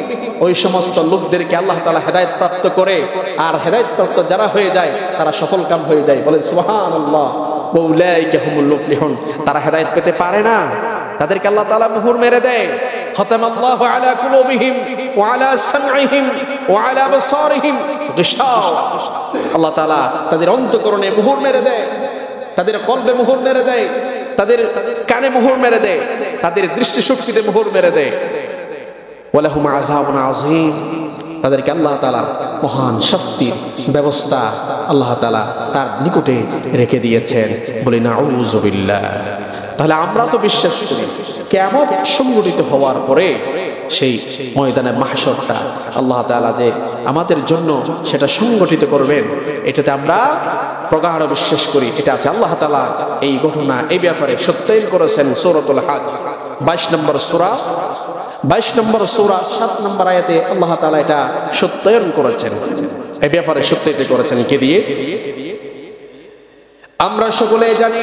ওই সমস্ত লোকদেরকে আল্লাহ তাআলা হেদায়েত প্রাপ্ত করে, আর হেদায়েত প্রাপ্ত যারা হয়ে যায় তারা সফলকাম হয়ে যায়। বলেন সুবহানাল্লাহ। ওয়া উলাইকা হুমুল মুফলিহুন। তারা হেদায়েত পেতে পারে না, তাদেরকে আল্লাহ তাআলা মুহর মেরে দেয়। খতামাল্লাহু আলা কুলুবিহিম ওয়া আলা সামঈহিম ওয়া আলা আবসারিহিম গিশাওয়া। আল্লাহ তাআলা তাদের অন্তঃকরণে মুহর মেরে দেয়, তাদের কলবে মুহর মেরে দেয়, তাদের কানে মুহর মেরে দেয়, তাদের দৃষ্টিশক্তিতে মুহর মেরে দেয়। ওয়ালাহুম আযাবুন আযীম। তাদেরকে আল্লাহ তাআলা মহান শাস্তির ব্যবস্থা আল্লাহ তাআলা তার নিকটে রেখে দিয়েছেন। বলি নাউযু বিল্লাহ। তাহলে আমরা তো বিশ্বাস করি কিয়ামত সংঘটিত হওয়ার পরে সেই ময়দানে মাহশরটা আল্লাহ তাআলা যে আমাদের জন্য সেটা সংগঠিত করবেন, এটাতে আমরা প্রগাঢ় বিশ্বাস করি। এটা আছে আল্লাহ তাআলা এই ঘটনা, এই ব্যাপারে সত্যায়ন করেছেন সূরাতুল হজ 22 নম্বর সূরা 7 নম্বর আয়াতে আল্লাহ তাআলা এটা সত্যায়ন করেছেন। এই ব্যাপারে সত্যায়িত করেছেন কে দিয়ে? আমরা সকলে জানি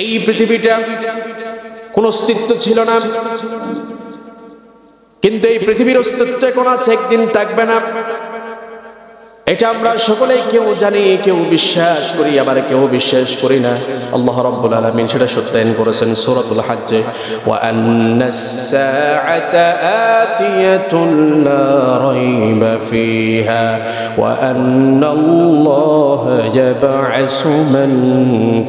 এই পৃথিবীটা কোনো অস্তিত্ব ছিল না, কিন্তু এই পৃথিবীর অস্তিত্ব কোন আছে, একদিন থাকবে না। এটা আমরা সকলেই কেউ জানি, কেউ বিশ্বাস করি, আবার কেউ বিশ্বাস করি না। আল্লাহ রাব্বুল আলামিন সেটা সত্যায়ন করেছেন সূরাতুল হজ্জে, ওয়া আন্নাস সাআতা আতিয়াতুন লা রাইবা ফিহা ওয়া আন্নাল্লাহা ইয়াবআসু মান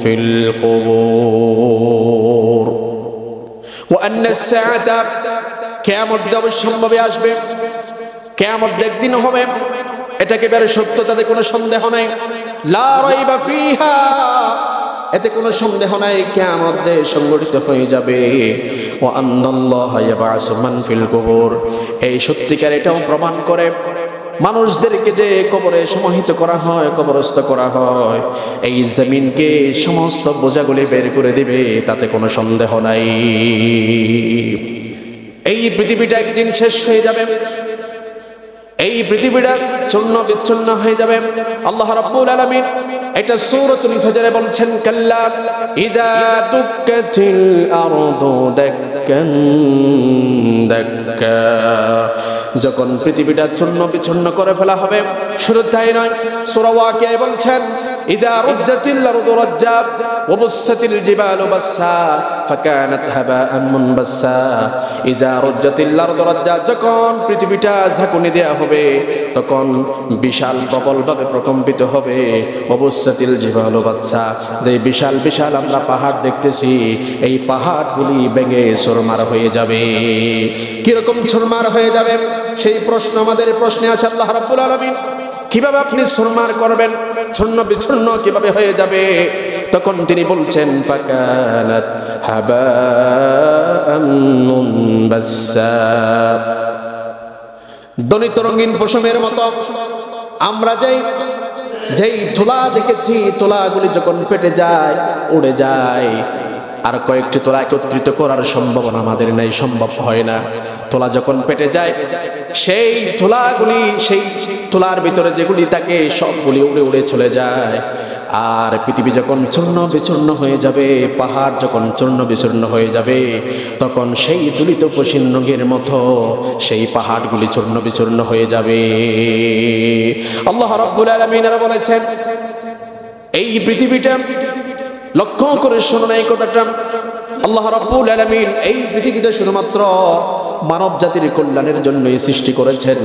ফিল কুবুর। ওয়া আন্নাস সাআতা, কিয়ামত অবশ্যম্ভাবে আসবে, কিয়ামত একদিন হবে, এটা একেবারে সত্য, তাতে কোনো সন্দেহ নাই। লা রাইবা ফিহা, এতে কোনো সন্দেহ নাই কিয়ামত যে সংঘটিত হয়ে যাবে। ওয়া আন্নাল্লাহা ইয়াবআসু মান ফিল কুবুর, এই সত্যিকার এটাও প্রমাণ করে মানুষদেরকে যে কবরে সমাহিত করা হয়, কবরস্থ করা হয়, এই জমিনকে সমস্ত বোঝাগুলি বের করে দিবে, তাতে কোনো সন্দেহ নাই। এই পৃথিবীটা একদিন শেষ হয়ে যাবে, এই পৃথিবীটা চূর্ণ বিচ্ছিন্ন হয়ে যাবে। আল্লাহ রাব্বুল আলামিন এটা সূরাতুল ফজরে বলছেন, কাল্লা ইযা দুক্কাতিল আরদু দাক্কান দাক্কা, যখন পৃথিবীটা চূর্ণ বিচ্ছিন্ন করে ফেলা হবে। শুধু তাই নয়, সূরা ওয়াকিয়া বলছেন, ইযা রুজ্জাতিল আরদু রাজ্জা ওয়া বুসাতিল জিবালু বাসসা ফাকানাত হাবাআন মুনবাসসা। ইযা রুজ্জাতিল আরদু রাজ্জা, যখন পৃথিবীটা ঝাঁকুনি দেয়া হবে, তখন বিশাল প্রবলভাবে প্রকম্পিত হবে। ওয়া বুসাতিল জিবালু বাসসা, যে বিশাল বিশাল আমরা পাহাড় দেখতেছি, এই পাহাড়গুলি ভেঙে চুরমার হয়ে যাবে। কিরকম চুরমার হয়ে যাবে সেই প্রশ্ন আমাদের প্রশ্নে আছে। আল্লাহ রাব্বুল আলামিন কিভাবে আপনি চুরমার করবেন, ছন্ন বিচ্ছিন্ন কিভাবে হয়ে যাবে? তখন তিনি বলছেন, ফাকানাত হাবাআন মুনবাসসা, দনিত রঙিন পশমের মতো। আমরা যেই তুলা দেখেছি, তুলাগুলি যখন পেটে যায়, উড়ে যায়, আর কয়েকটি তোলা একত্রিত করার সম্ভাবনা আমাদের নেই, সম্ভব হয় না। তোলা যখন পেটে যায়, সেই তোলাগুলি, সেই তোলার ভিতরে যেগুলি থাকে সবগুলি উড়ে উড়ে চলে যায়। আর পৃথিবী যখন চূর্ণ বিচূর্ণ হয়ে যাবে, পাহাড় যখন চূর্ণ বিচূর্ণ হয়ে যাবে, তখন সেই দুলিত পশিন্নগের মতো সেই পাহাড়গুলি চূর্ণ বিচূর্ণ হয়ে যাবে। আল্লাহ রাব্বুল আলামিন বলেছেন, এই পৃথিবীটা, লক্ষ্য করে শুনুন এই কথাটা, আল্লাহ রাব্বুল আলামিন এই পৃথিবীটা শুধুমাত্র মানব জাতির কল্যাণের জন্যই সৃষ্টি করেছেন।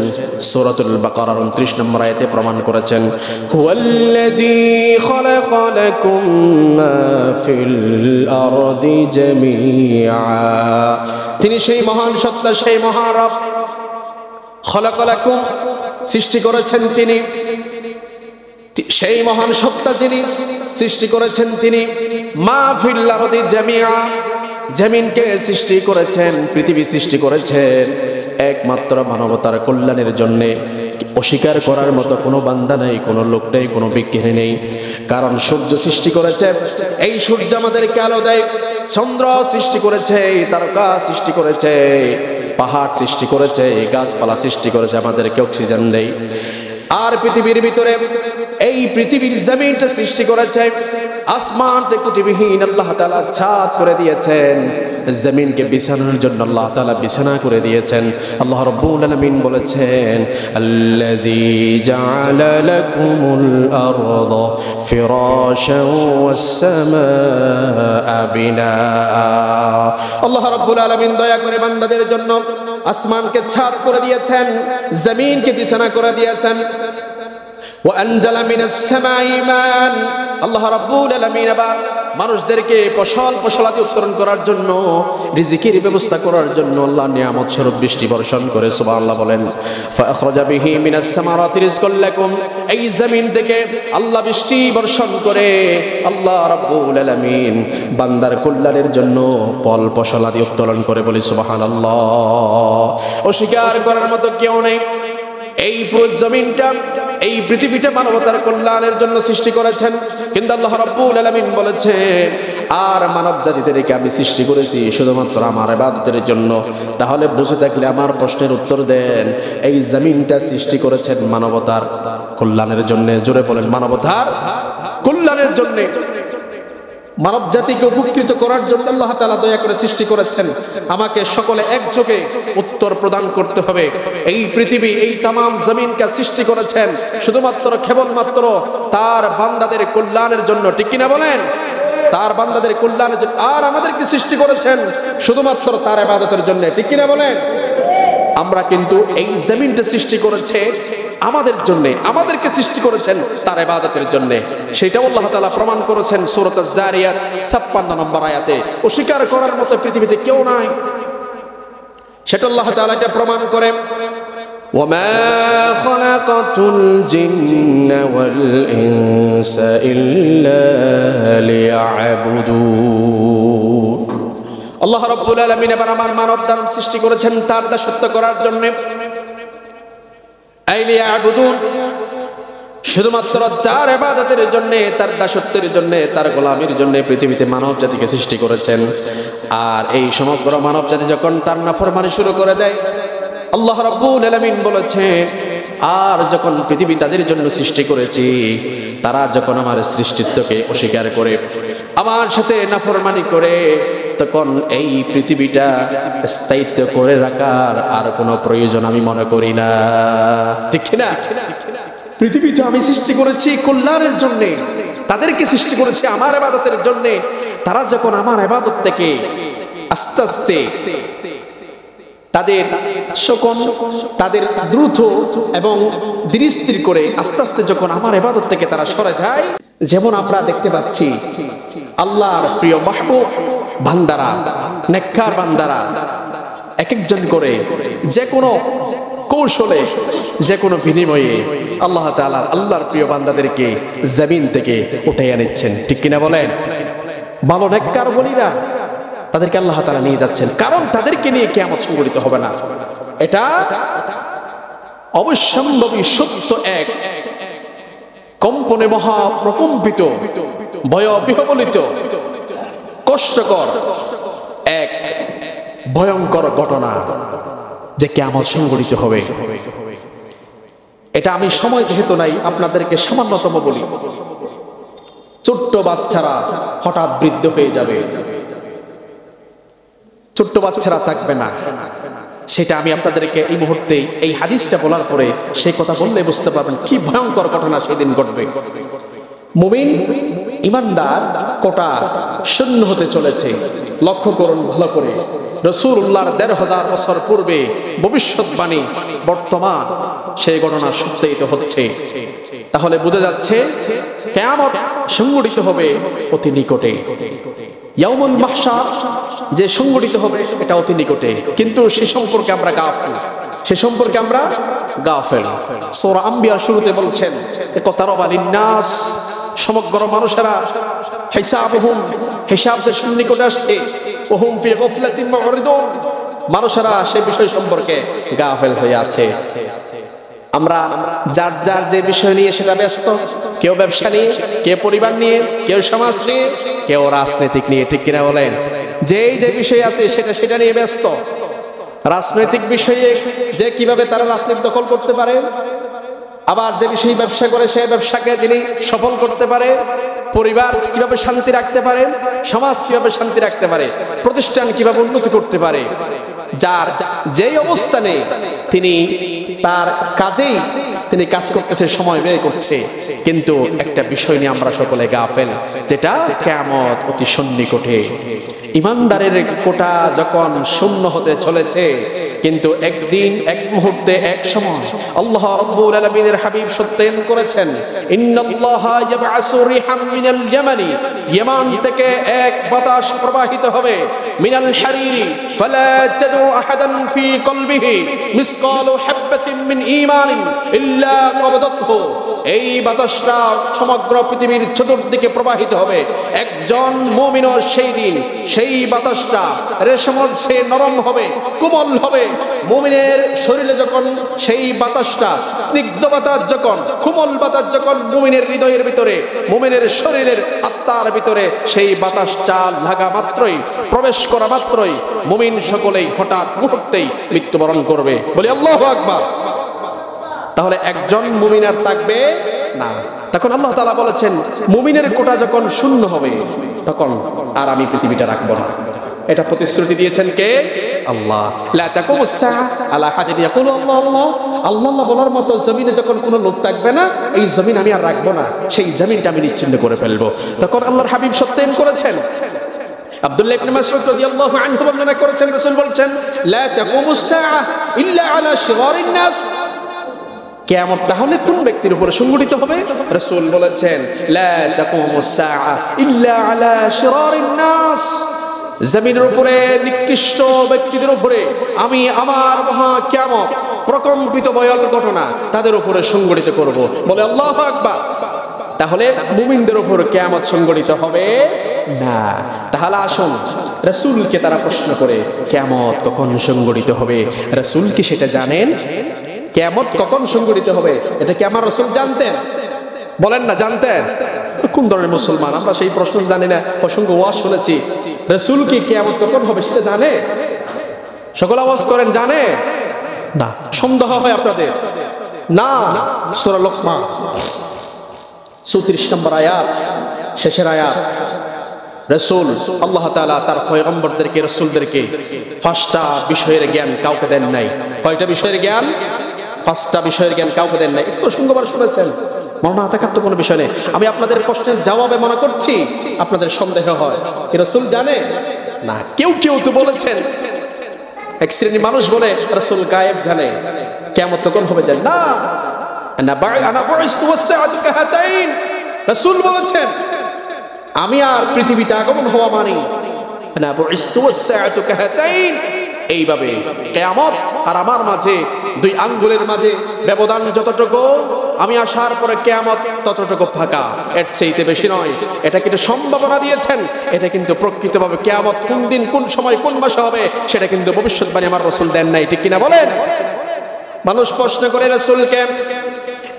সূরাতুল বাকারার 29 নম্বর আয়াতে প্রমাণ করেছেন, হুয়াল্লাযী খালাকা লাকুম মা ফিল আরদি জামিআ, তিনি সেই মহান সত্তা, সেই মহান রব। খালাকা লাকুম, সৃষ্টি করেছেন তিনি, সেই মহান সত্তা যিনি সৃষ্টি করেছেন তিনি। মা ফিল আরদি জামিআ, জমিনকে সৃষ্টি করেছেন, পৃথিবী সৃষ্টি করেছেন একমাত্র মানবতার কল্যাণের জন্যে। অস্বীকার করার মতো কোনো বান্দা নেই, কোনো লোক নেই, কোনো বিজ্ঞানী নেই। কারণ সূর্য সৃষ্টি করেছে, এই সূর্য আমাদেরকে আলো দেয়। চন্দ্র সৃষ্টি করেছে, তারকা সৃষ্টি করেছে, পাহাড় সৃষ্টি করেছে, গাছপালা সৃষ্টি করেছে, আমাদেরকে অক্সিজেন দেয়। আর পৃথিবীর ভিতরে এই পৃথিবীর জমিনটা সৃষ্টি করেছে, আসমানটা কুটিবিহীন আল্লাহ তাআলা ছাদ করে দিয়েছেন, জমিনকে বিছানার জন্য আল্লাহ তাআলা বিছানা করে দিয়েছেন। আল্লাহ রাব্বুল আলামিন বলেছেন, আল্লাযী জাআলা লাকুমুল আরদা ফিরাশান ওয়াস সামাআ বিনাআ। আল্লাহ রাব্বুল আলামিন দয়া করে বান্দাদের জন্য আসমানকে ছাদ করে দিয়েছেন, জমিনকে বিছানা করে দিয়েছেন। وأنزل من السماء ماء। আল্লাহ রাব্বুল আলামিন আবার মানুষদেরকে ফসলাদি উৎপাদন করার জন্য, রিজিকের ব্যবস্থা করার জন্য আল্লাহ নিয়ামত স্বরূপ বৃষ্টি বর্ষণ করে। সুবহানাল্লাহ বলেন। ফাআখরাজা বিহি মিনাস সামারাতি রিজকাল লাকুম। এই জমিন থেকে আল্লাহ বৃষ্টি বর্ষণ করে আল্লাহ রাব্বুল আলামিন বান্দার কল্যাণের জন্য ফসলাদি উত্তোলন করে। বলি সুবহানাল্লাহ। অস্বীকার করার মতো কেউ নেই। এই পুরো জমিনটা, এই পৃথিবীটা মানবতার কল্যাণের জন্য সৃষ্টি করেছেন। কিন্তু আল্লাহ রাব্বুল আলামিন বলেছেন, আর মানব জাতিদেরকে আমি সৃষ্টি করেছি শুধুমাত্র আমার ইবাদতের জন্য। তাহলে বুঝে থাকলে আমার প্রশ্নের উত্তর দেন, এই জমিনটা সৃষ্টি করেছেন মানবতার কল্যাণের জন্য। জোরে বলেন, মানবতার কল্যাণের জন্য, মানব জাতিকে উপকৃত করার জন্য আল্লাহ তাআলা দয়া করে সৃষ্টি করেছেন। আমাকে সকলে একযোগে উত্তর প্রদান করতে হবে। এই পৃথিবী, এই তামাম জমিনকে সৃষ্টি করেছেন শুধুমাত্র কেবলমাত্র তার বান্দাদের কল্যাণের জন্য। ঠিক কিনা বলেন? তার বান্দাদের কল্যাণের জন্য। আর আমাদেরকে সৃষ্টি করেছেন শুধুমাত্র তার ইবাদতের জন্য। ঠিক কিনা বলেন? আমরা কিন্তু এই জমিনটা সৃষ্টি করেছে আমাদের জন্য, আমাদেরকে সৃষ্টি করেছেন তার ইবাদতের জন্য। সেটাও আল্লাহ তাআলা প্রমাণ করেছেন সূরা আয-যারিয়াত ৫৬ নম্বর আয়াতে। অস্বীকার করার মতো পৃথিবীতে কেউ নাই, সেটা আল্লাহ তাআলা এটা প্রমাণ করে। ওয়ামা খালাকাতুল জিন্না ওয়াল ইনসা ইল্লা লিয়া'বুদুন। আল্লাহ রাব্বুল আলামিন এবার আমার মানব দানব সৃষ্টি করেছেন তার দাসত্ব করার জন্য। আইলিয়াবুদুন, শুধুমাত্র তার ইবাদতের জন্য, তার দাসত্বের জন্য, তার গোলামির জন্য পৃথিবীতে মানব জাতিকে সৃষ্টি করেছেন। আর এই সমগ্র মানব জাতি যখন তার নাফরমানি শুরু করে দেয়, আল্লাহ রাব্বুল আলামিন বলেছেন, আর যখন পৃথিবী তাদের জন্য সৃষ্টি করেছি, তারা যখন আমার সৃষ্টিত্বকে অস্বীকার করে আমার সাথে নাফরমানি করে, তখন এই পৃথিবীটা স্থায়িত্ব করে রাখার আর কোনো প্রয়োজন আমি মনে করি না। ঠিক না? পৃথিবীটা আমি সৃষ্টি করেছি কল্যাণের জন্য, তাদেরকে সৃষ্টি করেছি আমার ইবাদতের জন্য। তারা যখন আমার ইবাদত থেকে আস্তে আস্তে তাদের সকল, তাদের দ্রুত এবং ধীরস্থির করে আস্তে আস্তে যখন আমার ইবাদত থেকে তারা সরে যায়, যেমন আমরা দেখতে পাচ্ছি আল্লাহর প্রিয় মাহবুব বান্দারা, নেককার বান্দারা এক একজন করে যে কোনো কৌশলে, যে কোনো বিনিময়ে আল্লাহ তাআলা আল্লাহর প্রিয় বান্দাদেরকে জমিন থেকে উঠিয়ে নিচ্ছেন। ঠিক কিনা বলেন? ভালো নেককার বলিরা তাদেরকে আল্লাহ তাআলা নিয়ে যাচ্ছেন, কারণ তাদেরকে নিয়ে কিয়ামত সংঘটিত হবে না। এটা অবশ্যম্ভাবী সত্য, এক কম্পনে মহা প্রকম্পিত, ভয়বিহ্বলিত, কষ্টকর এক ভয়ঙ্কর ঘটনা যে কিয়ামত সংঘটিত হবে। এটা আমি সময় যেহেতু নাই, আপনাদেরকে সামান্যতম বলি। ছোট্ট বাচ্চারা হঠাৎ বৃদ্ধ হয়ে যাবে, ছোট্ট বাচ্চারা থাকবে না। সেটা আমি আপনাদেরকে এই মুহূর্তে এই হাদিসটা বলার পরে সেই কথা বললে বুঝতে পারবেন কি ভয়ঙ্কর ঘটনা সেদিন ঘটবে। মুমিন ইমানদার কোটা শূন্য হতে চলেছে। লক্ষ্য করুন ভালো করে, রাসূলুল্লাহর ১৫০০ বছর পূর্বে ভবিষ্যৎবাণী বর্তমান সেই ঘটনা সত্যায়িত হচ্ছে। তাহলে বোঝা যাচ্ছে কিয়ামত সংঘটিত হবে অতি নিকটে। ইয়াউমুল মাহশার যে সংঘটিত হবে এটা অতি নিকটে, কিন্তু সে সম্পর্কে আমরা গাফিল, সে সম্পর্কে আমরা গাফিল। সূরা আম্বিয়ার শুরুতে বলছেন, ইকতারাবা লিন-নাস, সমগ্র মানুষেরা হিসাবুহুম, হিসাব যে নিকটে আসছে, ওহুম ফি গাফলাতিন মুরিদুন, মানুষেরা সেই বিষয় সম্পর্কে গাফিল হয়ে আছে। আমরা যার যার যে বিষয় নিয়ে সেটা ব্যস্ত, কেউ ব্যবসা নিয়ে, কেউ পরিবার নিয়ে, কেউ সমাজ নিয়ে, কেউ রাজনৈতিক নিয়ে, ঠিক কিনা বলেন? যে বিষয় আছে সেটা নিয়ে ব্যস্ত। রাজনৈতিক বিষয়ে যে কিভাবে তারা রাজনীতি দখল করতে পারে, আবার যে বিষয়ে ব্যবসা করে সে ব্যবসাকে তিনি সফল করতে পারে, পরিবার কিভাবে শান্তি রাখতে পারে, সমাজ কিভাবে শান্তি রাখতে পারে, প্রতিষ্ঠান কিভাবে উন্নতি করতে পারে, যার যেই অবস্থানে তিনি তার কাজেই তিনি কাজ করতেছে, সময় ব্যয় করছে। কিন্তু একটা বিষয় নিয়ে আমরা সকলে গাফেল, যেটা কিয়ামত অতি সন্নিকটে। ইমানদারের কোটা যখন শূন্য হতে চলেছে, কিন্তু একদিন, এক মুহূর্তে, এক সময় আল্লাহ রাব্বুল আলামিনের হাবিব সত্যায়ন করেছেন, ইন্নাল্লাহা ইয়াবআসু রিহাম মিনাল ইয়ামানি, ইয়ামান থেকে এক বাতাস প্রবাহিত হবে, মিনাল হারিরি ফালা তাদউ আহাদান ফি কলবিহি মিসকালু হাববাতিন মিন ঈমানিন ইল্লা কবদাতহু। এই বাতাসটা সমগ্র পৃথিবীর চতুর্দিকে প্রবাহিত হবে। একজন মুমিনও সেই দিন সেই বাতাসটা রেশমের চেয়ে নরম হবে, কোমল হবে। মুমিনের শরীরে যখন সেই বাতাসটা, স্নিগ্ধ বাতাস যখন, কোমল বাতাস যখন মুমিনের হৃদয়ের ভিতরে, মুমিনের শরীরের আত্মার ভিতরে সেই বাতাসটা লাগা মাত্রই, প্রবেশ করা মাত্রই মুমিন সকলেই হঠাৎ মুহূর্তেই মৃত্যুবরণ করবে। বলি আল্লাহু আকবার। তাহলে একজন মুমিন আর থাকবে না। তখন আল্লাহ তাআলা বলেছেন, মুমিনের কোটা যখন শূন্য হবে তখন আর আমি পৃথিবীটা রাখবো না। এটা প্রতিশ্রুতি দিয়েছেন কে? আল্লাহ। লা তাকুমুস সাআ আলা হাদিন ইয়াকুলু আল্লাহ আল্লাহ। আল্লাহ আল্লাহ বলার মতো জমিনে যখন কোনো লোক থাকবে না, এই জমিন আমি আর রাখবো না, সেই জমিনটা আমি নিশ্চিহ্ন করে ফেলবো। তখন আল্লাহর হাবিব সত্যায়ন করেছেন। আব্দুল্লাহ ইবনে মাসউদ রাদিয়াল্লাহু আনহু বর্ণনা করেছেন, রাসূল বলেছেন, লা তাকুমুস সাআ ইল্লা আলা শিগারিন নাস। কিয়ামত তাহলে কোন ব্যক্তির উপরে সংঘটিত হবে? রাসূল বলেছেন, লা তাকুমুস সাআ ইল্লা আলা শিরারিন নাস। জমিনের উপরে নিকৃষ্ট ব্যক্তিদের উপরে আমি আমার মহা কিয়ামত, প্রকম্পিত ভয়াল ঘটনা তাদের উপরে সংঘটিত করব। বলে আল্লাহু আকবার। তাহলে মুমিনদের উপর কিয়ামত সংঘটিত হবে না। তাহলে আসুন, রাসূলকে তারা প্রশ্ন করে কিয়ামত কখন সংঘটিত হবে? রাসূল কি সেটা জানেন? কিয়ামত কখন সংঘটিত হবে এটা কি আমার রাসূল জানতেন? বলেন না, জানতেন? কোন ধরনের মুসলমান আমরা সেই প্রশ্ন জানি না? অসংখ্য ওয়াজ শুনেছি। রাসূল কি কিয়ামত কখন হবে সেটা জানে? সকল আওয়াজ করেন, জানে না? সন্দেহ হয় আপনাদের? না। সূরা লোকমান 34 নম্বর আয়াত, শেষের আয়াত। রাসূল আল্লাহ তাআলা তার পয়গম্বরদেরকে, রাসূলদেরকে 5টা বিষয়ের জ্ঞান কাউকে দেন নাই। কয়টা বিষয়ের জ্ঞান? 5টা বিষয়ের জ্ঞান কাউকে দেন নাই। একটু সংখ্যাবার শুনেছেন, মনে থাকার তো কোনো বিষয় নেই। আমি আপনাদের প্রশ্নের জবাবে মনে করছি আপনাদের সন্দেহ হয় কি রাসূল জানে? না। কেউ কেউ তো বলেছেন, এক শ্রেণীর মানুষ বলে রাসূল গায়েব জানে, কিয়ামত কখন হবে জানে না। আনা বুইসতু ওয়াস-সাআতু কাহাতাইন। রাসূল বলেছেন, আমি আর পৃথিবীতে আগমন হওয়া মানে আনা বুইসতু ওয়াস-সাআতু কাহাতাইন। এইভাবে কিয়ামত আর আমার মাঝে, দুই আঙ্গুলের মাঝে ব্যবধান যতটুকু, আমি আসার পরে কিয়ামত ততটুকু ফাঁকা, এর চাইতে বেশি নয়। এটা কিন্তু সম্ভাবনা দিয়েছেন, এটা কিন্তু প্রকৃতভাবে কিয়ামত কোন দিন, কোন সময়, কোন মাসে হবে সেটা কিন্তু ভবিষ্যৎবাণী আমার রাসূল দেন নাই, ঠিক কিনা বলেন? মানুষ প্রশ্ন করে রাসূলকে,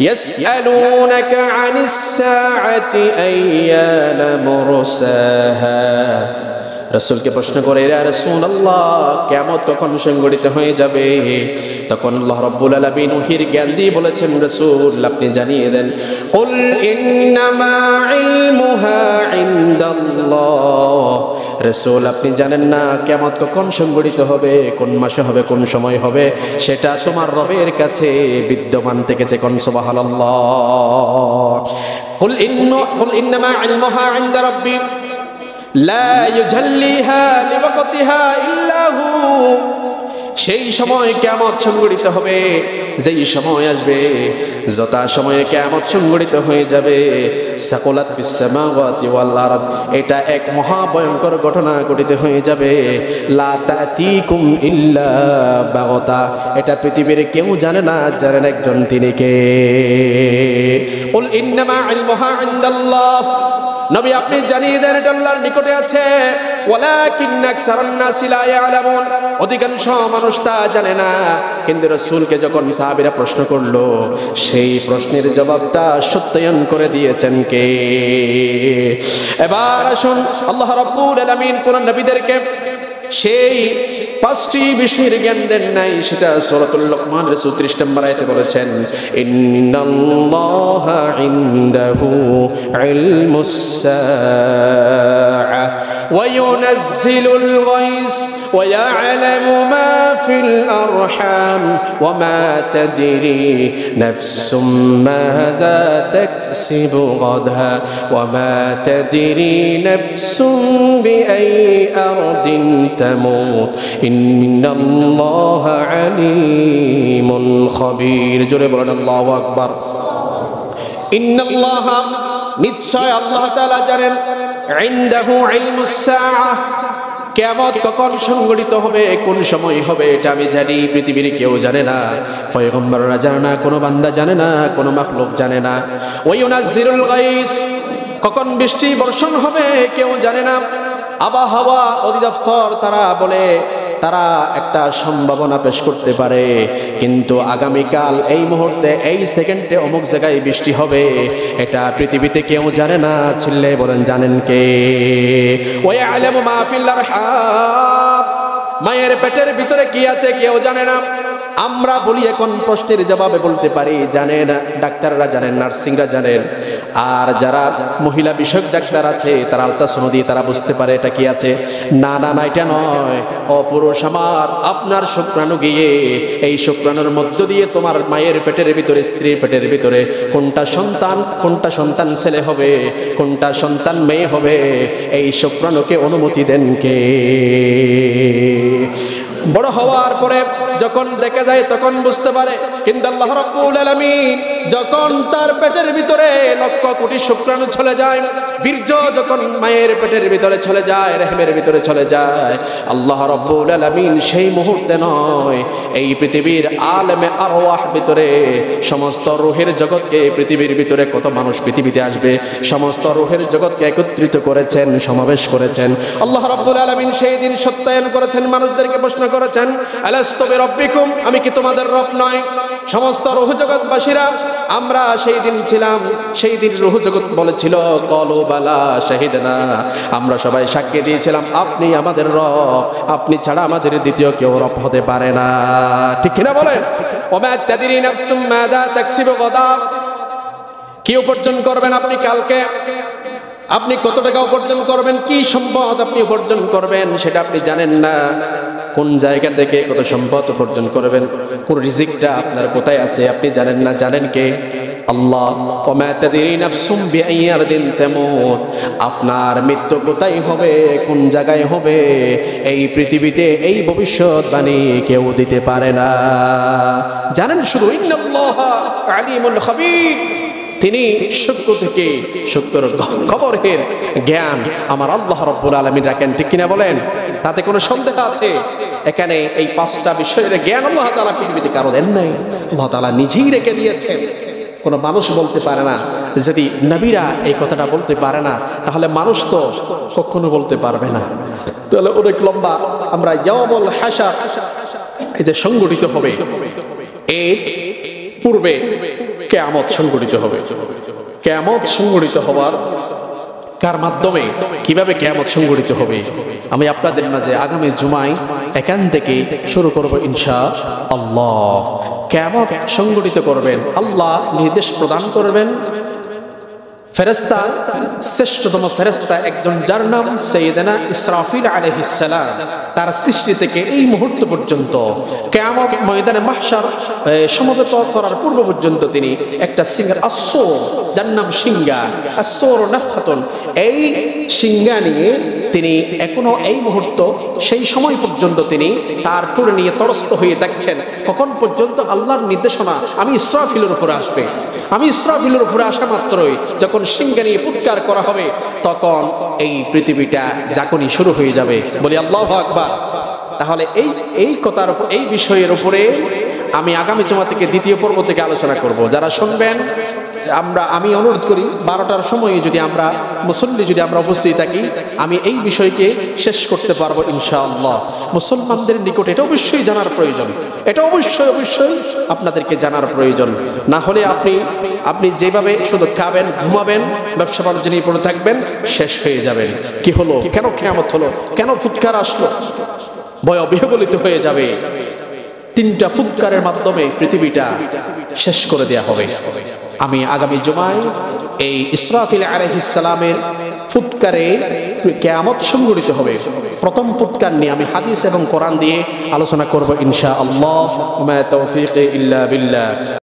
ইয়াসআলুনাকা আনিস সাআতি আইয়ানা মুরসাহা। রাসূলকে প্রশ্ন করে, ইয়া রাসূলুল্লাহ, কিয়ামত কখন সংঘটিত হয়ে যাবে? তখন আল্লাহ রাব্বুল আলামিন ওহীর জ্ঞান দিয়ে বলেছেন, রাসূল আপনি জানিয়ে দেন, কুল ইন্নামা ইলমুহা ইনদাল্লাহ। রাসূল আপনি জানেন না কিয়ামত কখন সংঘটিত হবে, কোন মাসে হবে, কোন সময় হবে, সেটা তোমার রবের কাছে বিদ্যমান থেকেছে। কোন সুবহানাল্লাহ। কুল ইন্নামা ইলমুহা ইনদা রাব্বি লা ইউজাল্লিহা লিওয়াক্তিহা ইল্লা হু। সেই সময় কিয়ামত সংঘটিত হবে, যেই সময় আসবে, যত সময়ে কিয়ামত সংঘটিত হয়ে যাবে, সাকুলাত ফিস সামাওয়াতি ওয়াল আরদ, এটা এক মহা ভয়ঙ্কর ঘটনা ঘটিত হয়ে যাবে। লা তাতিকুম ইল্লা বাগতা, এটা পৃথিবীর কেউ জানে না, জানেন একজন, তিনি কে? কুল ইন্নামা ইলমুহা ইনদাল্লাহ। নবী আপনি জানিয়ে দেন এটা আল্লাহর নিকটে আছে। ওয়ালাকিন্না আকসারান নাসি লা ইয়ালামুন, অধিকাংশ মানুষ তা জানে না। কিন্তু রাসূলকে যখন সাহাবীরা প্রশ্ন করলো, সেই প্রশ্নের জবাবটা সত্যায়ন করে দিয়েছেন কে? এবার আসুন, আল্লাহ রাব্বুল আলামিন কোন নবীদেরকে সেই 5টি বিষয়ের জ্ঞান দেন নাই, সেটা সূরাতুল লুকমানের 34 নম্বর আয়াতে বলেছেন, ইন্নাল্লাহা ইনদাহু ইলমুস সাআ ওয়া ইউনাজ্জিলুল গায়স ওয়া ইয়ালামু মা ফিল আরহাম ওয়া মা তাদরি নাফসুম মাযা তাকসিবু গাদা ওয়া মা তাদরি নাফসুম বিআই আরদিন তামুত ইন্নাল্লাহা আলিমুন খাবীর। জোরে বলেন আল্লাহু আকবার। ইন্নাল্লাহা, নিশ্চয় আল্লাহ তাআলা জানেন, ইনদাহু ইলমুস সাআহ, কিয়ামত কখন সংঘটিত হবে, কোন সময় হবে, এটা আমি জানি, পৃথিবীর কেউ জানে না। পয়গম্বররা জানে না, কোনো বান্দা জানে না, কোনো মাখলুক জানে না। ওয়া ইউনাজ্জিলুল গায়স, কখন বৃষ্টি বর্ষণ হবে কেউ জানে না। আবহাওয়া অধিদপ্তর তারা বলে তারা একটা সম্ভাবনা পেশ করতে পারে, কিন্তু আগামীকাল এই মুহূর্তে এই সেকেন্ডে অমুক জায়গায় বৃষ্টি হবে, এটা পৃথিবীতে কেউ জানে না। চিল্লে বলেন জানেন কে? ওয়া ইয়ালামু মা ফিল আরহাম, মায়ের পেটের ভিতরে কি আছে কেউ জানে না। আমরা বলি এখন প্রশ্নের জবাবে বলতে পারি জানেন, ডাক্তাররা জানেন, নার্সিংরা জানেন, আর যারা মহিলা বিষয়ক ডাক্তার আছে তারা আলট্রাসাউন্ড দিয়ে তারা বুঝতে পারে এটা কি আছে। না না না, এটা নয়। অপুরুষ আমার, আপনার শুক্রাণু গিয়ে এই শুক্রাণুর মধ্য দিয়ে তোমার মায়ের পেটের ভিতরে, স্ত্রীর পেটের ভিতরে কোনটা সন্তান ছেলে হবে, কোনটা সন্তান মেয়ে হবে, এই শুক্রাণুকে অনুমতি দেন কে? বড় হওয়ার পরে যখন দেখা যায় তখন বুঝতে পারে, কিন্তু আল্লাহ রাব্বুল আলামিন যখন তার পেটের ভিতরে লক্ষ কোটি শুক্রাণু চলে যায়, বীর্য যখন মায়ের পেটের ভিতরে চলে যায়, রহমের ভিতরে চলে যায়, আল্লাহ রাব্বুল আলামিন সেই মুহূর্তে নয়, এই পৃথিবীর আলেমে আরওয়াহ ভিতরে সমস্ত রূহের জগৎকে, পৃথিবীর ভিতরে কত মানুষ পৃথিবীতে আসবে, সমস্ত রূহের জগৎকে একত্রিত করেছেন, সমাবেশ করেছেন। আল্লাহ রাব্বুল আলামিন সেই দিন সত্যায়ন করেছেন, মানুষদেরকে প্রশ্ন করেছেন, আলাস্তু বিরাব্বিকুম, আমি কি তোমাদের রব নয়? সমস্ত রূহ জগৎবাসীরা আমরা সেই দিন ছিলাম, সেই দিন রূহ জগৎ বলেছিল ক্বালু বালা শাহিদনা, আমরা সবাই সাক্ষী দিয়েছিলাম আপনি আমাদের রব, আপনি ছাড়া আমাদের দ্বিতীয় কেউ রব হতে পারে না। ঠিক কিনা বলেন? ওয়া মা তাদরি নাফসুম মাযা তাকসিবু গাদা, কি উপার্জন করবেন আপনি কালকে, আপনি কত টাকা উপার্জন করবেন, কি সম্পদ আপনি উপার্জন করবেন সেটা আপনি জানেন না। কোন জায়গা থেকে কত সম্পদ উপার্জন করবেন, কোন রিজিকটা আপনার কোথায় আছে আপনি জানেন না। জানেন কে? আল্লাহ। ওয়া মা তাদরি নাফসুম বিআইয়ি আরদিন তামুত, আপনার মৃত্যু কোথায় হবে, কোন জায়গায় হবে, এই পৃথিবীতে এই ভবিষ্যৎবাণী কেউ দিতে পারে না। জানেন শুধু ইন্নাল্লাহা আলিমুন খাবীর, তিনি সূক্ষ্ম থেকে সূক্ষ্মর খবরের জ্ঞান আমার আল্লাহ রাব্বুল আলামিন রাখেন। ঠিক কিনা বলেন? তাতে কোনো সন্দেহ আছে? এখানে এই 5টা বিষয়ের জ্ঞান আল্লাহ তাআলা পৃথিবীতে কারো দেন নাই, আল্লাহ তাআলা নিজেই রেখে দিয়েছেন। কোনো মানুষ বলতে পারে না। যদি নবীরা এই কথাটা বলতে পারে না, তাহলে মানুষ তো কখনো বলতে পারবে না। তাহলে অনেক লম্বা আমরা ইয়াউমুল হাশর, এই যে সংগঠিত হবে, এর পূর্বে কিয়ামত সংগঠিত হবে। কিয়ামত সংগঠিত হওয়ার কার মাধ্যমে, কিভাবে কিয়ামত সংগঠিত হবে, আমি আপনাদের মাঝে আগামী জুমায় এখান থেকে শুরু করব ইনশাআল্লাহ। কিয়ামত সংগঠিত করবেন আল্লাহ, নির্দেশ প্রদান করবেন। ফেরেশতা, শ্রেষ্ঠতম ফেরেশতা একজন, যার নাম সাইয়েদনা ইসরাফিল আলাইহিস সালাম, তার সৃষ্টি থেকে এই মুহূর্ত পর্যন্ত কিয়ামত ময়দানে মাহশার সমবেত করার পূর্ব পর্যন্ত তিনি একটা সিংহার আসর, যার নাম সিংহা, আসর নাফাতুন, এই সিংহা নিয়ে তিনি এখনো এই মুহূর্ত সেই সময় পর্যন্ত তিনি তার টুর নিয়ে তরস্ত হয়ে দেখছেন কখন পর্যন্ত আল্লাহর নির্দেশনা আমি ইসরাফিলের উপরে আসবে। আমি ইসরাফিলের উপরে আসা মাত্রই যখন সিংহা নিয়ে ফুৎকার করা হবে, তখন এই পৃথিবীটা জাকনি শুরু হয়ে যাবে। বলি আল্লাহু আকবার। তাহলে এই কথার উপর, এই বিষয়ের উপরে আমি আগামী জুমা থেকে দ্বিতীয় পর্ব থেকে আলোচনা করব। যারা শুনবেন আমি অনুরোধ করি 12টার সময় যদি আমরা মুসল্লি যদি আমরা উপস্থিত থাকি আমি এই বিষয়কে শেষ করতে পারবো ইনশাআল্লাহ। মুসলমানদের নিকট এটা অবশ্যই জানার প্রয়োজন, এটা অবশ্যই আপনাদেরকে জানার প্রয়োজন। না হলে আপনি যেভাবে শুধু খাবেন, ঘুমাবেন, ব্যবসা বাণিজ্য নিয়ে পড়ে থাকবেন, শেষ হয়ে যাবেন। কি হলো, কেন কিয়ামত হলো, কেন ফুৎকার আসলো, বিহ্বলিত হয়ে যাবে। 3টা ফুৎকারের মাধ্যমে পৃথিবীটা শেষ করে দেয়া হবে। আমি আগামী জুমায় এই ইসরাফিল আলাইহিস সালামের ফুৎকারে কিয়ামত সংঘটিত হবে, প্রথম ফুৎকার নিয়ে আমি হাদিস এবং কোরআন দিয়ে আলোচনা করব ইনশাআল্লাহ। মা তাওফীকি ইল্লা বিল্লাহ।